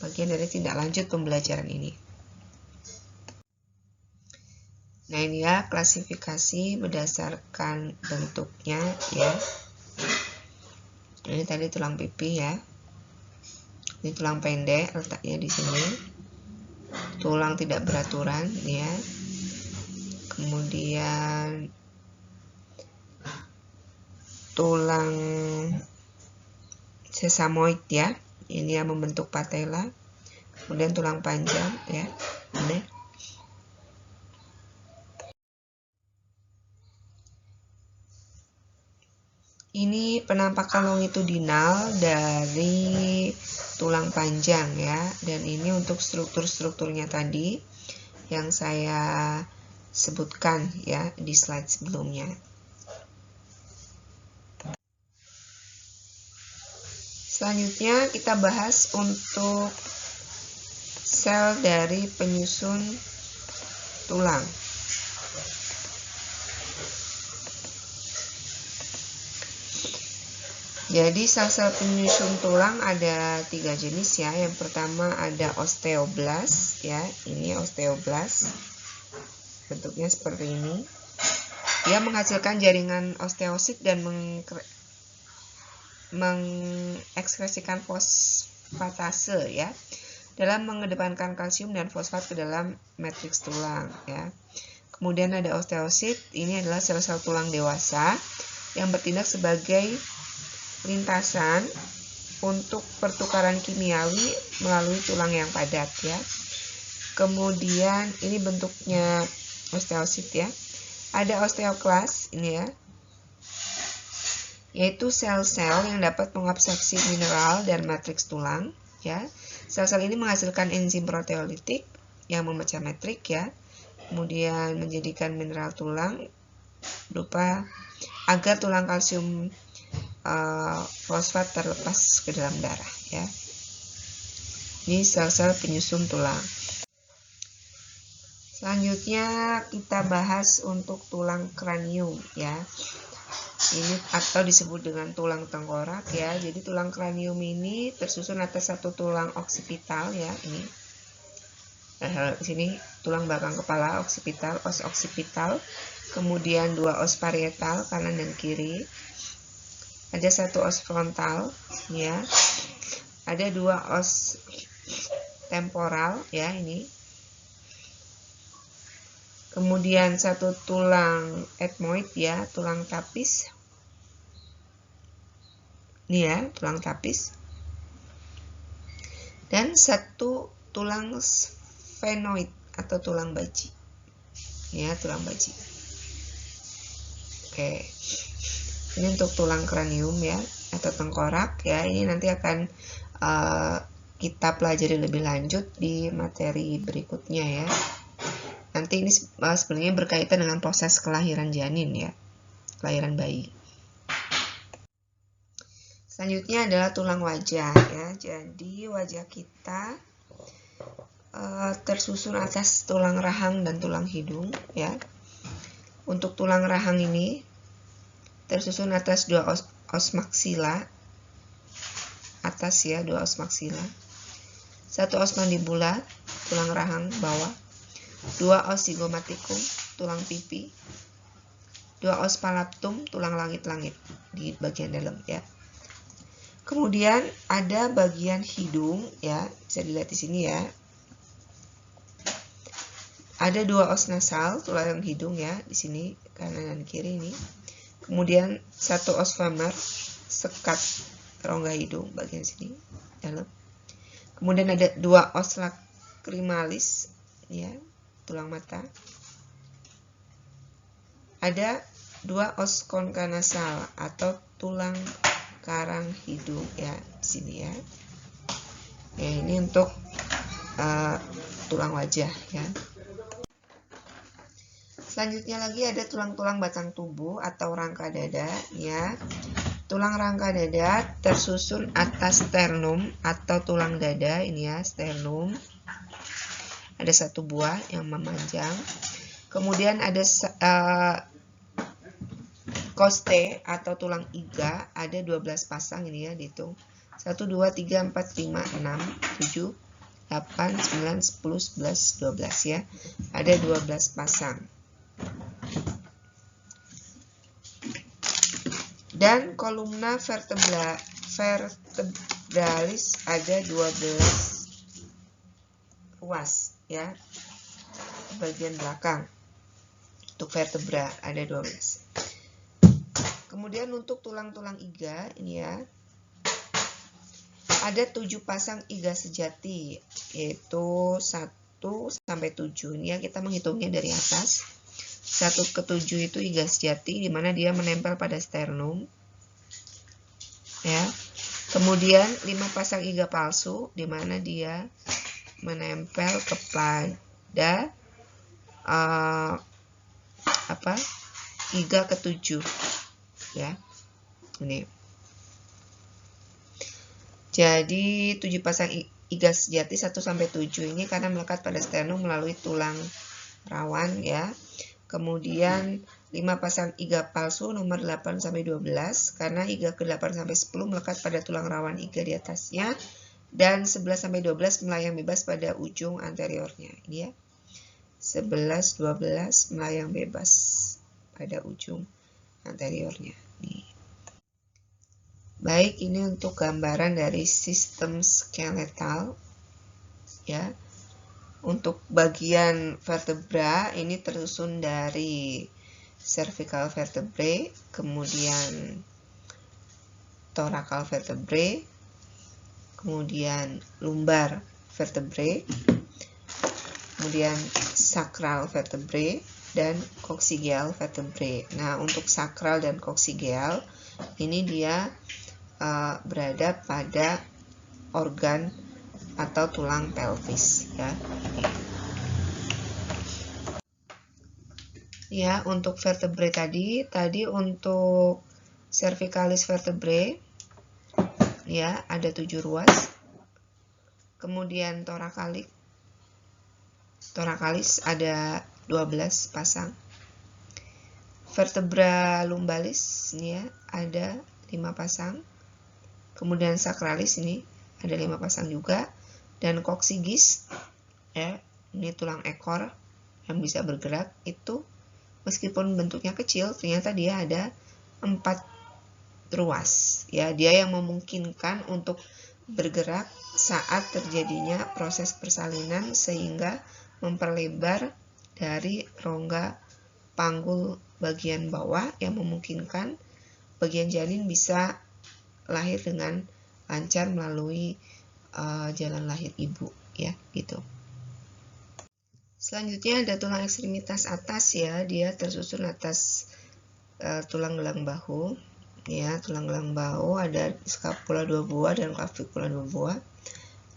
bagian dari tindak lanjut pembelajaran ini. Nah ini ya klasifikasi berdasarkan bentuknya ya. Ini tadi tulang pipih ya. Ini tulang pendek letaknya di sini. Tulang tidak beraturan ya. Kemudian tulang sesamoid ya. Ini yang membentuk patella. Kemudian tulang panjang ya. Ini penampakan longitudinal dari tulang panjang ya. Dan ini untuk struktur-strukturnya tadi yang saya sebutkan ya di slide sebelumnya. Selanjutnya kita bahas untuk sel dari penyusun tulang. Jadi sel-sel penyusun tulang ada 3 jenis ya. Yang pertama ada osteoblast ya. Ini osteoblast. Bentuknya seperti ini. Dia menghasilkan jaringan osteosit dan mengekskresikan fosfatase ya dalam mengedepankan kalsium dan fosfat ke dalam matriks tulang ya. Kemudian ada osteosit, ini adalah sel-sel tulang dewasa yang bertindak sebagai lintasan untuk pertukaran kimiawi melalui tulang yang padat ya. Kemudian ini bentuknya osteosit ya. Ada osteoklas ini ya, yaitu sel-sel yang dapat mengabsorpsi mineral dan matriks tulang ya. Sel-sel ini menghasilkan enzim proteolitik yang memecah matrik ya, kemudian menjadikan mineral tulang berupa agar tulang kalsium fosfat terlepas ke dalam darah ya. Ini sel-sel penyusun tulang. Selanjutnya kita bahas untuk tulang kranium ya. Ini atau disebut dengan tulang tengkorak ya. Jadi tulang kranium ini tersusun atas satu tulang oksipital ya. Ini di sini tulang belakang kepala oksipital, os oksipital. Kemudian 2 os parietal kanan dan kiri. Ada 1 os frontal ya. Ada 2 os temporal ya ini. Kemudian 1 tulang ethmoid ya, tulang tapis. Ini ya, tulang tapis. Dan 1 tulang sphenoid atau tulang baji. Ya, tulang baji. Oke. Ini untuk tulang kranium ya, atau tengkorak ya. Ini nanti akan kita pelajari lebih lanjut di materi berikutnya ya. Nanti ini sebenarnya berkaitan dengan proses kelahiran janin ya, kelahiran bayi. Selanjutnya adalah tulang wajah ya. Jadi wajah kita tersusun atas tulang rahang dan tulang hidung ya. Untuk tulang rahang ini tersusun atas 2 os maksila atas ya, 2 os maksila, 1 os mandibula tulang rahang bawah, 2 os zygomatikum tulang pipi, 2 os palatum tulang langit-langit di bagian dalam ya. Kemudian ada bagian hidung ya, bisa dilihat di sini ya. Ada 2 os nasal tulang hidung ya, di sini kanan dan kiri ini. Kemudian 1 os femur sekat rongga hidung bagian sini dalam. Kemudian ada 2 os lacrimalis ya, tulang mata. Ada 2 os concha nasal atau tulang karang hidung ya, di sini ya. Ya, ini untuk tulang wajah ya. Selanjutnya lagi ada tulang-tulang batang tubuh atau rangka dada ya. Tulang rangka dada tersusun atas sternum atau tulang dada ini ya, sternum. Ada 1 buah yang memanjang. Kemudian ada coste atau tulang iga, ada 12 pasang ini ya, dihitung. 1 2 3 4 5 6 7 8 9 10 11 12 ya. Ada 12 pasang. Dan kolumna vertebralis ada 12 ruas ya, bagian belakang. Untuk vertebra ada 12. Kemudian untuk tulang-tulang iga ini ya, ada 7 pasang iga sejati, yaitu 1 sampai 7. Ini ya, kita menghitungnya dari atas. 1 ke 7 itu iga sejati, di mana dia menempel pada sternum. Ya. Kemudian 5 pasang iga palsu, di mana dia menempel kepada iga ke-7 ya. Ini. Jadi 7 pasang iga sejati 1 sampai 7 ini karena melekat pada sternum melalui tulang rawan ya. Kemudian 5 pasang iga palsu nomor 8 sampai 12 karena iga ke-8 sampai 10 melekat pada tulang rawan iga di atasnya, dan 11 sampai 12 melayang bebas pada ujung anteriornya. Ini ya. 11 12 melayang bebas pada ujung anteriornya. Nih. Baik, ini untuk gambaran dari sistem skeletal ya. Untuk bagian vertebra ini tersusun dari cervical vertebrae, kemudian thoracal vertebrae, kemudian lumbar vertebrae, kemudian sacral vertebrae, dan coccygeal vertebrae. Nah, untuk sacral dan coccygeal ini dia berada pada organ atau tulang pelvis ya. Ya, untuk vertebrae tadi untuk cervicalis vertebrae ya ada 7 ruas. Kemudian thoracalis ada 12 pasang. Vertebra lumbalis ini ya ada 5 pasang. Kemudian sacralis ini ada 5 pasang juga. Dan coccygis ya, ini tulang ekor yang bisa bergerak, itu meskipun bentuknya kecil ternyata dia ada 4 ruas ya, dia yang memungkinkan untuk bergerak saat terjadinya proses persalinan sehingga memperlebar dari rongga panggul bagian bawah yang memungkinkan bagian janin bisa lahir dengan lancar melalui jalan lahir ibu ya gitu. Selanjutnya ada tulang ekstremitas atas ya, dia tersusun atas tulang gelang bahu. Ya, tulang gelang bahu ada scapula 2 buah dan clavicula 2 buah.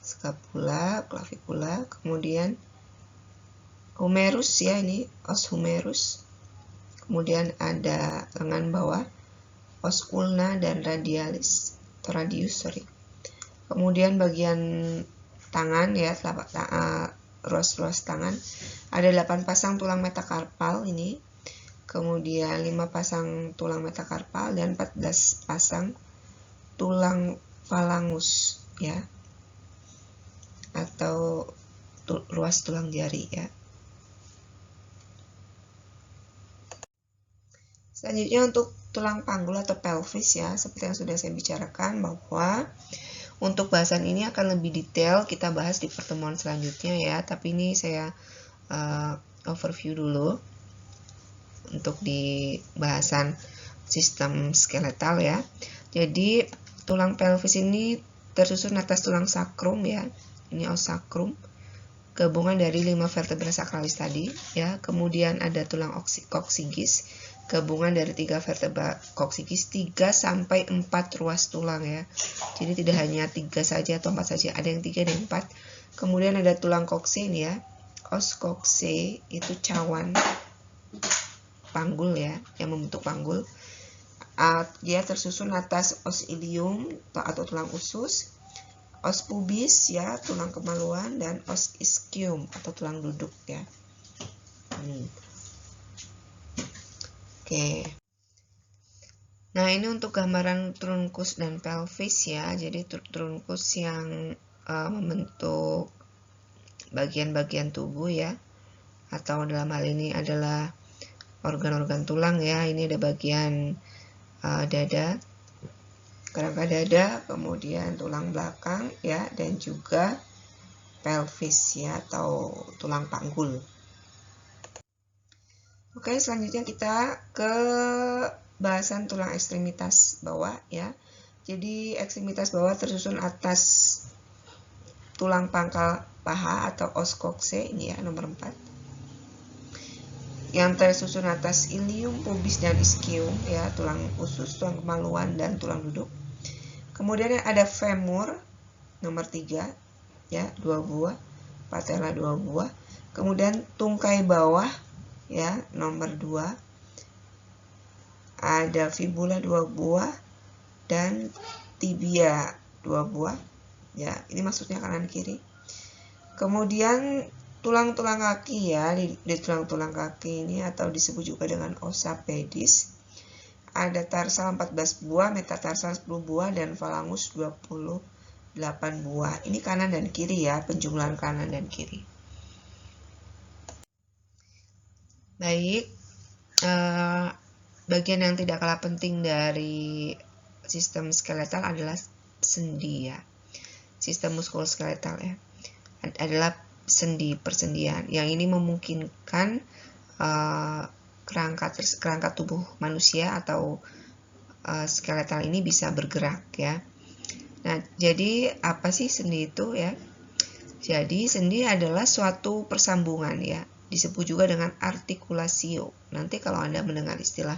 Scapula, clavicula, kemudian humerus ya, ini os humerus. Kemudian ada lengan bawah, os ulna dan radialis atau radius, sorry. Kemudian bagian tangan ya, ruas-ruas tangan ada 8 pasang tulang metakarpal ini. Kemudian 5 pasang tulang metakarpal dan 14 pasang tulang phalangus ya, atau ruas tulang jari ya. Selanjutnya untuk tulang panggul atau pelvis ya, seperti yang sudah saya bicarakan bahwa untuk bahasan ini akan lebih detail kita bahas di pertemuan selanjutnya ya, tapi ini saya overview dulu untuk di bahasan sistem skeletal ya. Jadi tulang pelvis ini tersusun atas tulang sakrum ya, ini os sakrum, gabungan dari 5 vertebra sakralis tadi ya. Kemudian ada tulang koksigis, gabungan dari 3 vertebra koksigis, 3 sampai 4 ruas tulang ya. Jadi tidak hanya 3 saja atau 4 saja, ada yang 3 dan 4. Kemudian ada tulang kokse ini ya, os kokse itu cawan panggul ya, yang membentuk panggul. Dia tersusun atas os ilium atau tulang usus, os pubis ya, tulang kemaluan, dan os ischium atau tulang duduk ya. Oke. Nah, ini untuk gambaran trunkus dan pelvis ya. Jadi trunkus yang membentuk bagian-bagian tubuh ya, atau dalam hal ini adalah organ-organ tulang ya. Ini ada bagian dada, kerangka dada, kemudian tulang belakang ya, dan juga pelvis ya, atau tulang panggul. Oke, selanjutnya kita ke bahasan tulang ekstremitas bawah ya. Jadi ekstremitas bawah tersusun atas tulang pangkal paha atau os kokse ini ya, nomor 4. Yang tersusun atas ilium, pubis, dan ischium ya, tulang usus, tulang kemaluan, dan tulang duduk. Kemudian ada femur nomor 3 ya, 2 buah, patella 2 buah. Kemudian tungkai bawah ya, nomor 2. Ada fibula 2 buah dan tibia 2 buah ya, ini maksudnya kanan kiri. Kemudian tulang-tulang kaki ya, di tulang-tulang kaki ini atau disebut juga dengan ossa pedis, ada tarsal 14 buah, metatarsal 10 buah, dan phalangus 28 buah. Ini kanan dan kiri ya, penjumlahan kanan dan kiri. Baik, bagian yang tidak kalah penting dari sistem skeletal adalah sendi ya. Sistem muskuloskeletal ya, adalah sendi, persendian. Yang ini memungkinkan kerangka tubuh manusia atau skeletal ini bisa bergerak ya. Nah, jadi apa sih sendi itu ya? Jadi sendi adalah suatu persambungan ya, disebut juga dengan artikulasio. Nanti kalau Anda mendengar istilah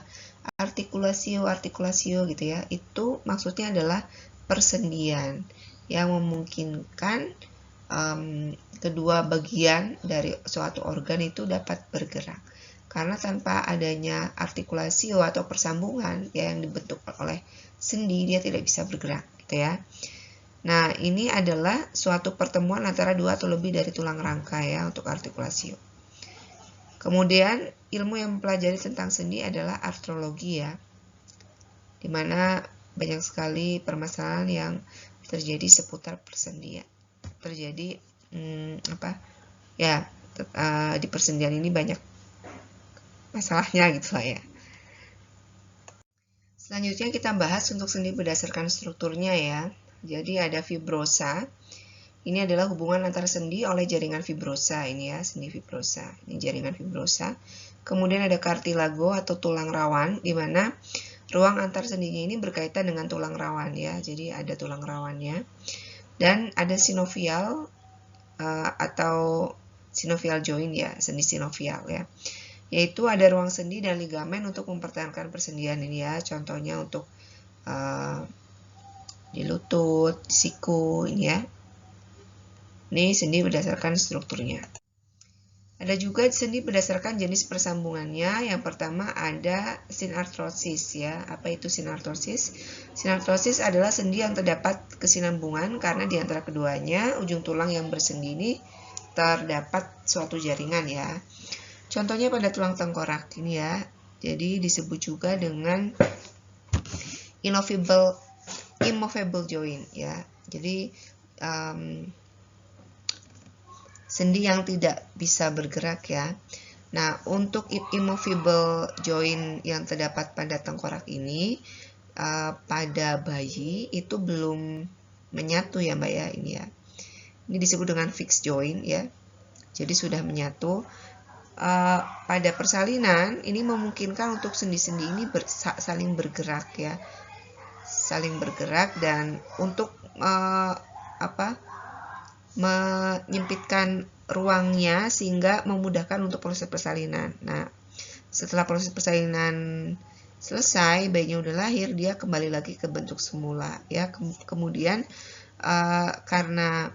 artikulasio gitu ya, itu maksudnya adalah persendian yang memungkinkan kedua bagian dari suatu organ itu dapat bergerak. Karena tanpa adanya artikulasio atau persambungan ya, yang dibentuk oleh sendi, dia tidak bisa bergerak gitu ya. Nah, ini adalah suatu pertemuan antara 2 atau lebih dari tulang rangka ya untuk artikulasio. Kemudian ilmu yang mempelajari tentang sendi adalah artrologi ya, dimana banyak sekali permasalahan yang terjadi seputar persendian. Terjadi di persendian ini banyak masalahnya gitu lah ya. Selanjutnya kita bahas untuk sendi berdasarkan strukturnya ya. Jadi ada fibrosa. Ini adalah hubungan antara sendi oleh jaringan fibrosa ini ya, sendi fibrosa. Ini jaringan fibrosa. Kemudian ada cartilago atau tulang rawan, di mana ruang antar sendinya ini berkaitan dengan tulang rawan ya. Jadi ada tulang rawannya. Dan ada sinovial atau synovial joint ya, sendi sinovial ya. Yaitu ada ruang sendi dan ligamen untuk mempertahankan persendian ini ya. Contohnya untuk di lutut, siku ini ya. Ini sendi berdasarkan strukturnya. Ada juga sendi berdasarkan jenis persambungannya. Yang pertama ada synarthrosis ya. Apa itu synarthrosis? Synarthrosis adalah sendi yang terdapat kesinambungan karena di antara keduanya ujung tulang yang bersendi ini terdapat suatu jaringan ya. Contohnya pada tulang tengkorak ini ya. Jadi disebut juga dengan immovable joint ya. Jadi sendi yang tidak bisa bergerak ya. Nah, untuk immovable joint yang terdapat pada tengkorak ini pada bayi itu belum menyatu ya Mbak ya, ini ya. Ini disebut dengan fixed joint ya. Jadi sudah menyatu. Pada persalinan ini memungkinkan untuk sendi-sendi ini saling bergerak ya. Saling bergerak dan untuk menyempitkan ruangnya sehingga memudahkan untuk proses persalinan. Nah, setelah proses persalinan selesai, bayinya udah lahir, dia kembali lagi ke bentuk semula ya. Kemudian karena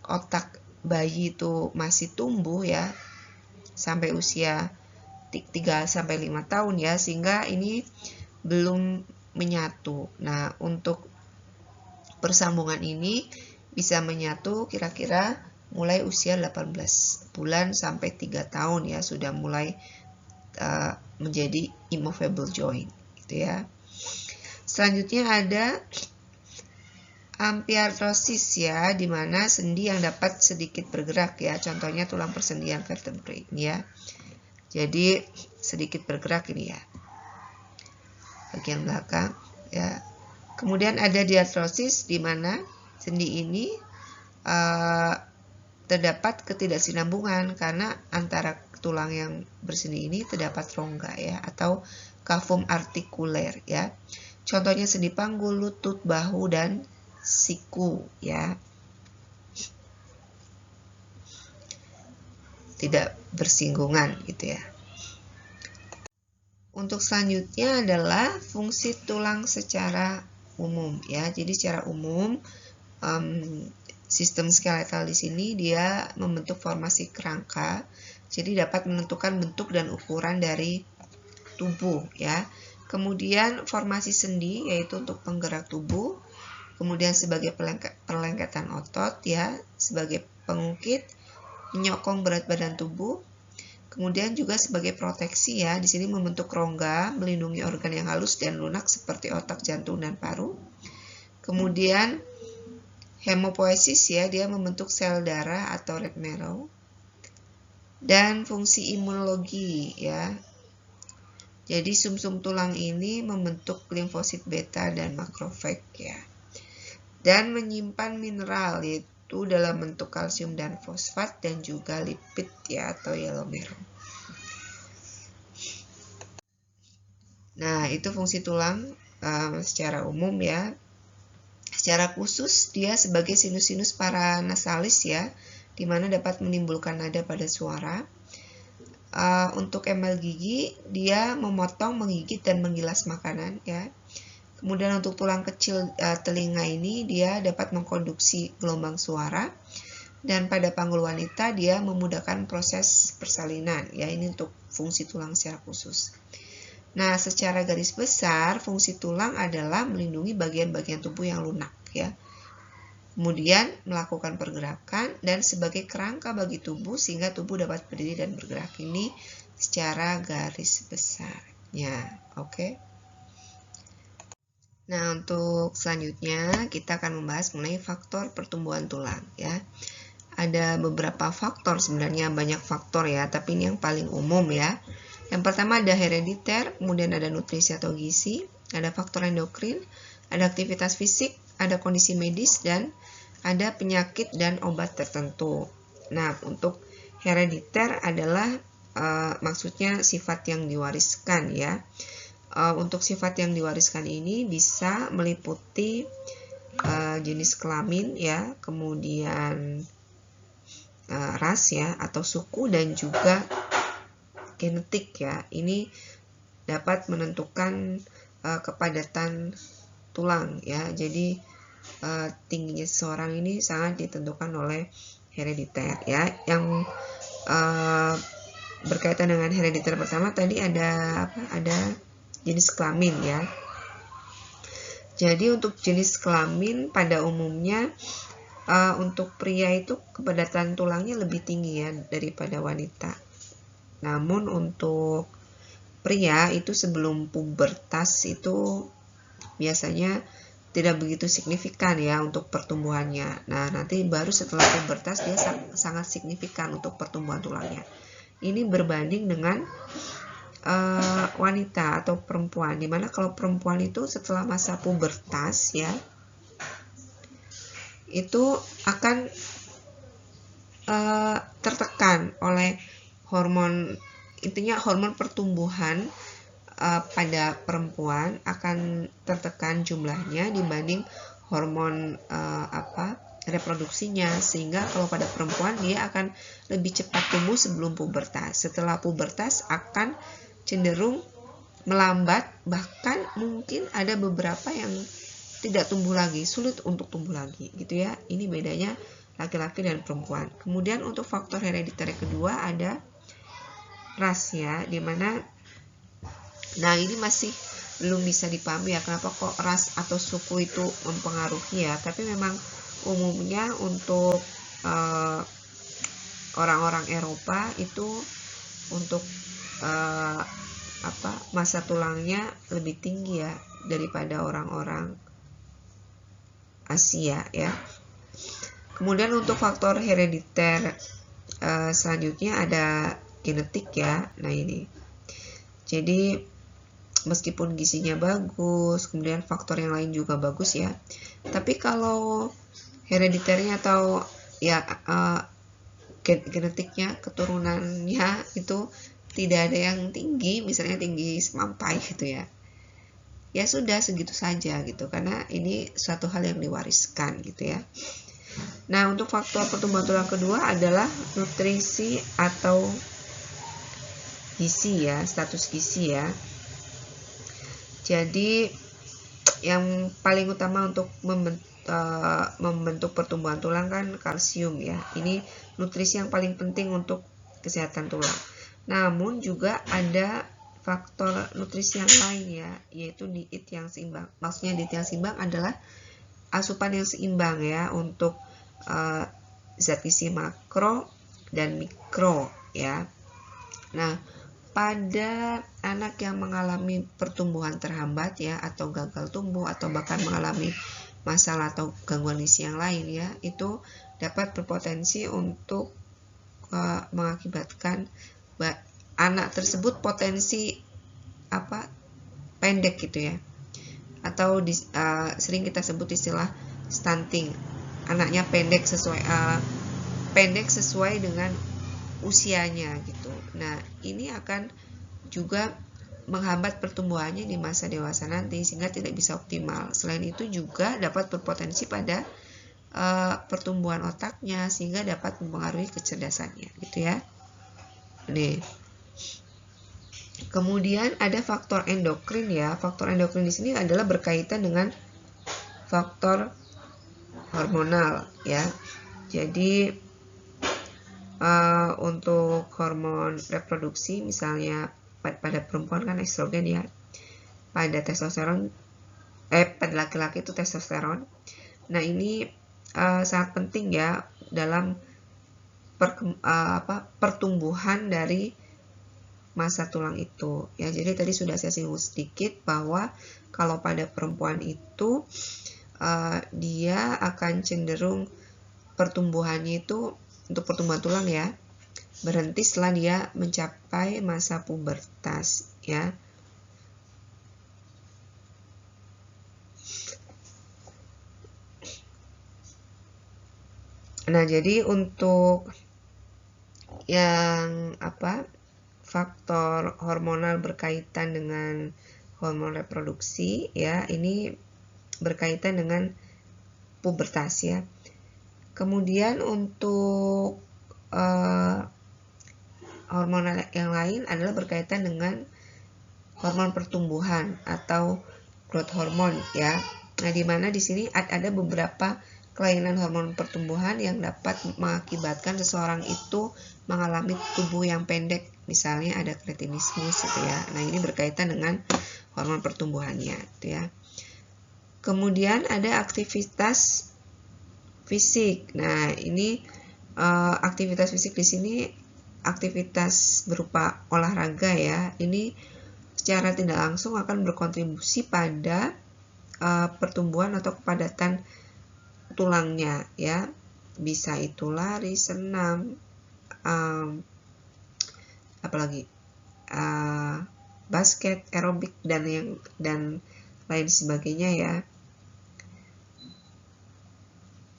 otak bayi itu masih tumbuh ya sampai usia 3-5 tahun ya, sehingga ini belum menyatu. Nah, untuk persambungan ini bisa menyatu kira-kira mulai usia 18 bulan sampai 3 tahun ya, sudah mulai menjadi immovable joint gitu ya. Selanjutnya ada ampiartrosis ya, di mana sendi yang dapat sedikit bergerak ya, contohnya tulang persendian vertebrae ini ya. Jadi sedikit bergerak ini ya, bagian belakang ya. Kemudian ada diartrosis di mana sendi ini terdapat ketidaksinambungan karena antara tulang yang bersendi ini terdapat rongga ya, atau cavum artikuler ya. Contohnya sendi panggul, lutut, bahu, dan siku ya. Tidak bersinggungan gitu ya. Untuk selanjutnya adalah fungsi tulang secara umum ya. Jadi secara umum sistem skeletal di sini dia membentuk formasi kerangka. Jadi dapat menentukan bentuk dan ukuran dari tubuh ya. Kemudian formasi sendi yaitu untuk penggerak tubuh. Kemudian sebagai perlengketan otot ya, sebagai pengungkit, menyokong berat badan tubuh. Kemudian juga sebagai proteksi ya, di sini membentuk rongga, melindungi organ yang halus dan lunak seperti otak, jantung, dan paru. Kemudian hemopoiesis ya, dia membentuk sel darah atau red marrow. Dan fungsi imunologi ya. Jadi sumsum tulang ini membentuk limfosit beta dan makrofag ya. Dan menyimpan mineral yaitu dalam bentuk kalsium dan fosfat dan juga lipid ya, atau yellow marrow. Nah, itu fungsi tulang secara umum ya. Secara khusus dia sebagai sinus-sinus paranasalis ya, di mana dapat menimbulkan nada pada suara. Untuk emel gigi dia memotong, menggigit, dan menggilas makanan ya. Kemudian untuk tulang kecil telinga ini dia dapat mengkonduksi gelombang suara. Dan pada panggul wanita dia memudahkan proses persalinan ya. Ini untuk fungsi tulang secara khusus. Nah, secara garis besar fungsi tulang adalah melindungi bagian-bagian tubuh yang lunak ya. Kemudian melakukan pergerakan dan sebagai kerangka bagi tubuh sehingga tubuh dapat berdiri dan bergerak. Ini secara garis besarnya. Oke. Nah, untuk selanjutnya kita akan membahas mengenai faktor pertumbuhan tulang ya. Ada beberapa faktor, sebenarnya banyak faktor ya, tapi ini yang paling umum ya. Yang pertama ada herediter, kemudian ada nutrisi atau gizi, ada faktor endokrin, ada aktivitas fisik, ada kondisi medis, dan ada penyakit dan obat tertentu. Nah, untuk herediter adalah maksudnya sifat yang diwariskan ya. Untuk sifat yang diwariskan ini bisa meliputi jenis kelamin ya, kemudian ras ya atau suku dan juga genetik ya. Ini dapat menentukan kepadatan tulang ya. Jadi tingginya seseorang ini sangat ditentukan oleh herediter ya. Yang berkaitan dengan herediter pertama tadi ada jenis kelamin ya. Jadi untuk jenis kelamin pada umumnya untuk pria itu kepadatan tulangnya lebih tinggi ya daripada wanita. Namun untuk pria itu sebelum pubertas itu biasanya tidak begitu signifikan ya untuk pertumbuhannya. Nah, nanti baru setelah pubertas dia sangat signifikan untuk pertumbuhan tulangnya. Ini berbanding dengan wanita atau perempuan, dimana kalau perempuan itu setelah masa pubertas ya itu akan tertekan oleh hormon, intinya hormon pertumbuhan pada perempuan akan tertekan jumlahnya dibanding hormon reproduksinya, sehingga kalau pada perempuan dia akan lebih cepat tumbuh sebelum pubertas. Setelah pubertas akan cenderung melambat, bahkan mungkin ada beberapa yang tidak tumbuh lagi, sulit untuk tumbuh lagi gitu ya. Ini bedanya laki-laki dan perempuan. Kemudian untuk faktor herediter kedua ada ras ya, dimana ini masih belum bisa dipahami ya kenapa kok ras atau suku itu mempengaruhi ya. Tapi memang umumnya untuk orang-orang Eropa itu untuk masa tulangnya lebih tinggi ya daripada orang-orang Asia ya. Kemudian untuk faktor herediter selanjutnya ada genetik ya. Nah ini, jadi meskipun gizinya bagus, kemudian faktor yang lain juga bagus ya, tapi kalau herediternya atau ya genetiknya, keturunannya itu tidak ada yang tinggi, misalnya tinggi semampai gitu ya, ya sudah segitu saja gitu, karena ini suatu hal yang diwariskan gitu ya. Nah, untuk faktor pertumbuhan tulang kedua adalah nutrisi atau gizi ya, status gizi ya. Jadi yang paling utama untuk membentuk pertumbuhan tulang kan kalsium ya. Ini nutrisi yang paling penting untuk kesehatan tulang. Namun juga ada faktor nutrisi yang lain ya, yaitu diet yang seimbang. Maksudnya diet yang seimbang adalah asupan yang seimbang ya untuk zat gizi makro dan mikro ya. Nah, pada anak yang mengalami pertumbuhan terhambat ya, atau gagal tumbuh, atau bahkan mengalami masalah atau gangguan gizi yang lain ya, itu dapat berpotensi untuk mengakibatkan anak tersebut potensi pendek gitu ya, atau sering kita sebut istilah stunting, anaknya pendek sesuai dengan usianya gitu. Nah, ini akan juga menghambat pertumbuhannya di masa dewasa nanti sehingga tidak bisa optimal. Selain itu juga dapat berpotensi pada pertumbuhan otaknya sehingga dapat mempengaruhi kecerdasannya gitu ya. Nih. Kemudian ada faktor endokrin ya. Faktor endokrin di sini adalah berkaitan dengan faktor hormonal ya. Jadi untuk hormon reproduksi misalnya pada perempuan kan estrogen ya. Pada testosteron pada laki-laki itu testosteron. Nah, ini sangat penting ya dalam pertumbuhan dari masa tulang itu ya. Jadi tadi sudah saya singgung sedikit bahwa kalau pada perempuan itu dia akan cenderung pertumbuhannya itu untuk pertumbuhan tulang ya berhenti setelah dia mencapai masa pubertas ya. Nah, jadi untuk yang faktor hormonal berkaitan dengan hormon reproduksi ya, ini berkaitan dengan pubertas ya. Kemudian untuk hormon yang lain adalah berkaitan dengan hormon pertumbuhan atau growth hormone ya. Nah, di mana di sini ada beberapa kelainan hormon pertumbuhan yang dapat mengakibatkan seseorang itu mengalami tubuh yang pendek. Misalnya ada kretinismus gitu ya. Nah, ini berkaitan dengan hormon pertumbuhannya gitu ya. Kemudian ada aktivitas fisik. Nah, ini aktivitas fisik di sini aktivitas berupa olahraga ya. Ini secara tidak langsung akan berkontribusi pada pertumbuhan atau kepadatan tulangnya ya. Bisa itu lari, senam, apalagi basket, aerobik dan lain sebagainya ya.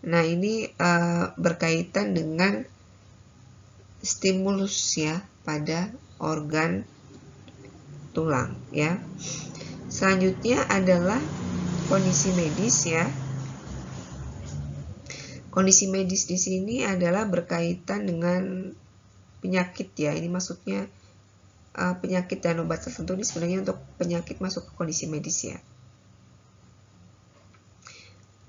Nah, ini berkaitan dengan stimulus ya pada organ tulang ya. Selanjutnya adalah kondisi medis ya. Kondisi medis di sini adalah berkaitan dengan penyakit ya. Ini maksudnya penyakit dan obat tertentu ini sebenarnya untuk penyakit masuk ke kondisi medis ya.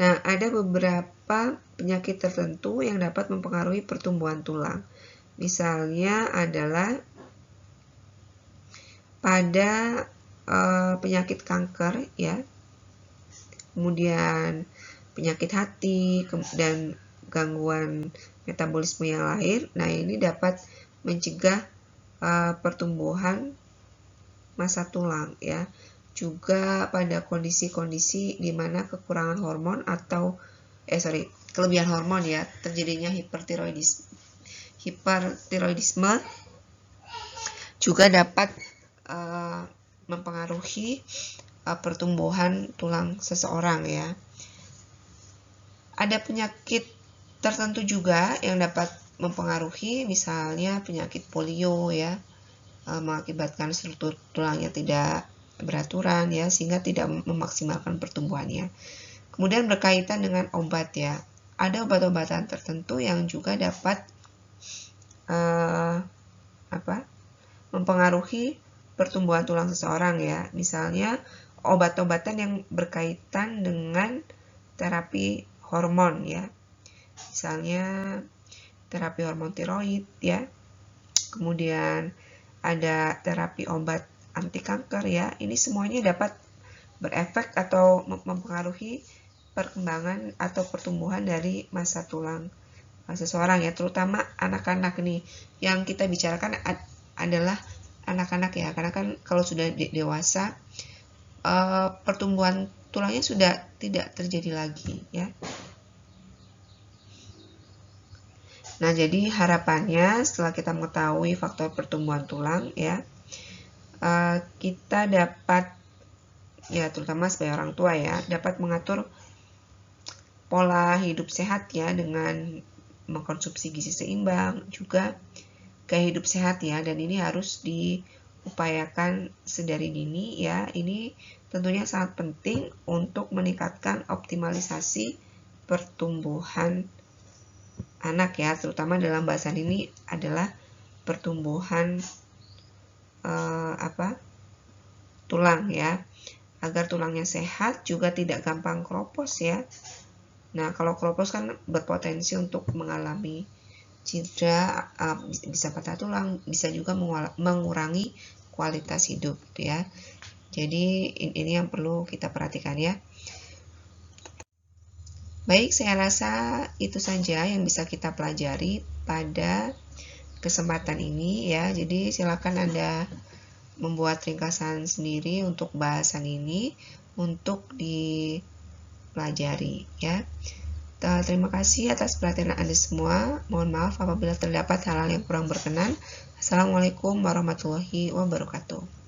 Nah, ada beberapa penyakit tertentu yang dapat mempengaruhi pertumbuhan tulang. Misalnya adalah pada penyakit kanker ya, kemudian penyakit hati dan gangguan metabolisme yang lain. Nah, ini dapat mencegah pertumbuhan massa tulang ya. Juga pada kondisi-kondisi di mana kekurangan hormon atau kelebihan hormon ya, terjadinya hipertiroidisme juga dapat mempengaruhi pertumbuhan tulang seseorang ya. Ada penyakit tertentu juga yang dapat mempengaruhi, misalnya penyakit polio ya, mengakibatkan struktur tulangnya tidak beraturan ya, sehingga tidak memaksimalkan pertumbuhannya. Kemudian berkaitan dengan obat ya, ada obat-obatan tertentu yang juga dapat mempengaruhi pertumbuhan tulang seseorang ya. Misalnya obat-obatan yang berkaitan dengan terapi hormon ya. Misalnya terapi hormon tiroid ya. Kemudian ada terapi obat anti kanker ya. Ini semuanya dapat berefek atau mempengaruhi perkembangan atau pertumbuhan dari massa tulang seseorang ya, terutama anak-anak nih. Yang kita bicarakan adalah anak-anak ya, karena kan kalau sudah dewasa pertumbuhan tulangnya sudah tidak terjadi lagi ya. Nah, jadi harapannya setelah kita mengetahui faktor pertumbuhan tulang ya, kita dapat ya, terutama sebagai orang tua ya, dapat mengatur pola hidup sehat ya, dengan mengkonsumsi gizi seimbang, juga gaya hidup sehat ya, dan ini harus diupayakan sedari dini ya. Ini tentunya sangat penting untuk meningkatkan optimalisasi pertumbuhan anak ya, terutama dalam bahasan ini adalah pertumbuhan tulang ya, agar tulangnya sehat, juga tidak gampang keropos ya. Nah, kalau keropos kan berpotensi untuk mengalami cedera, bisa patah tulang, bisa juga mengurangi kualitas hidup ya. Jadi ini yang perlu kita perhatikan ya. Baik, saya rasa itu saja yang bisa kita pelajari pada kesempatan ini ya. Jadi silakan Anda membuat ringkasan sendiri untuk bahasan ini untuk dipelajari ya. Terima kasih atas perhatian Anda semua. Mohon maaf apabila terdapat hal-hal yang kurang berkenan. Assalamualaikum warahmatullahi wabarakatuh.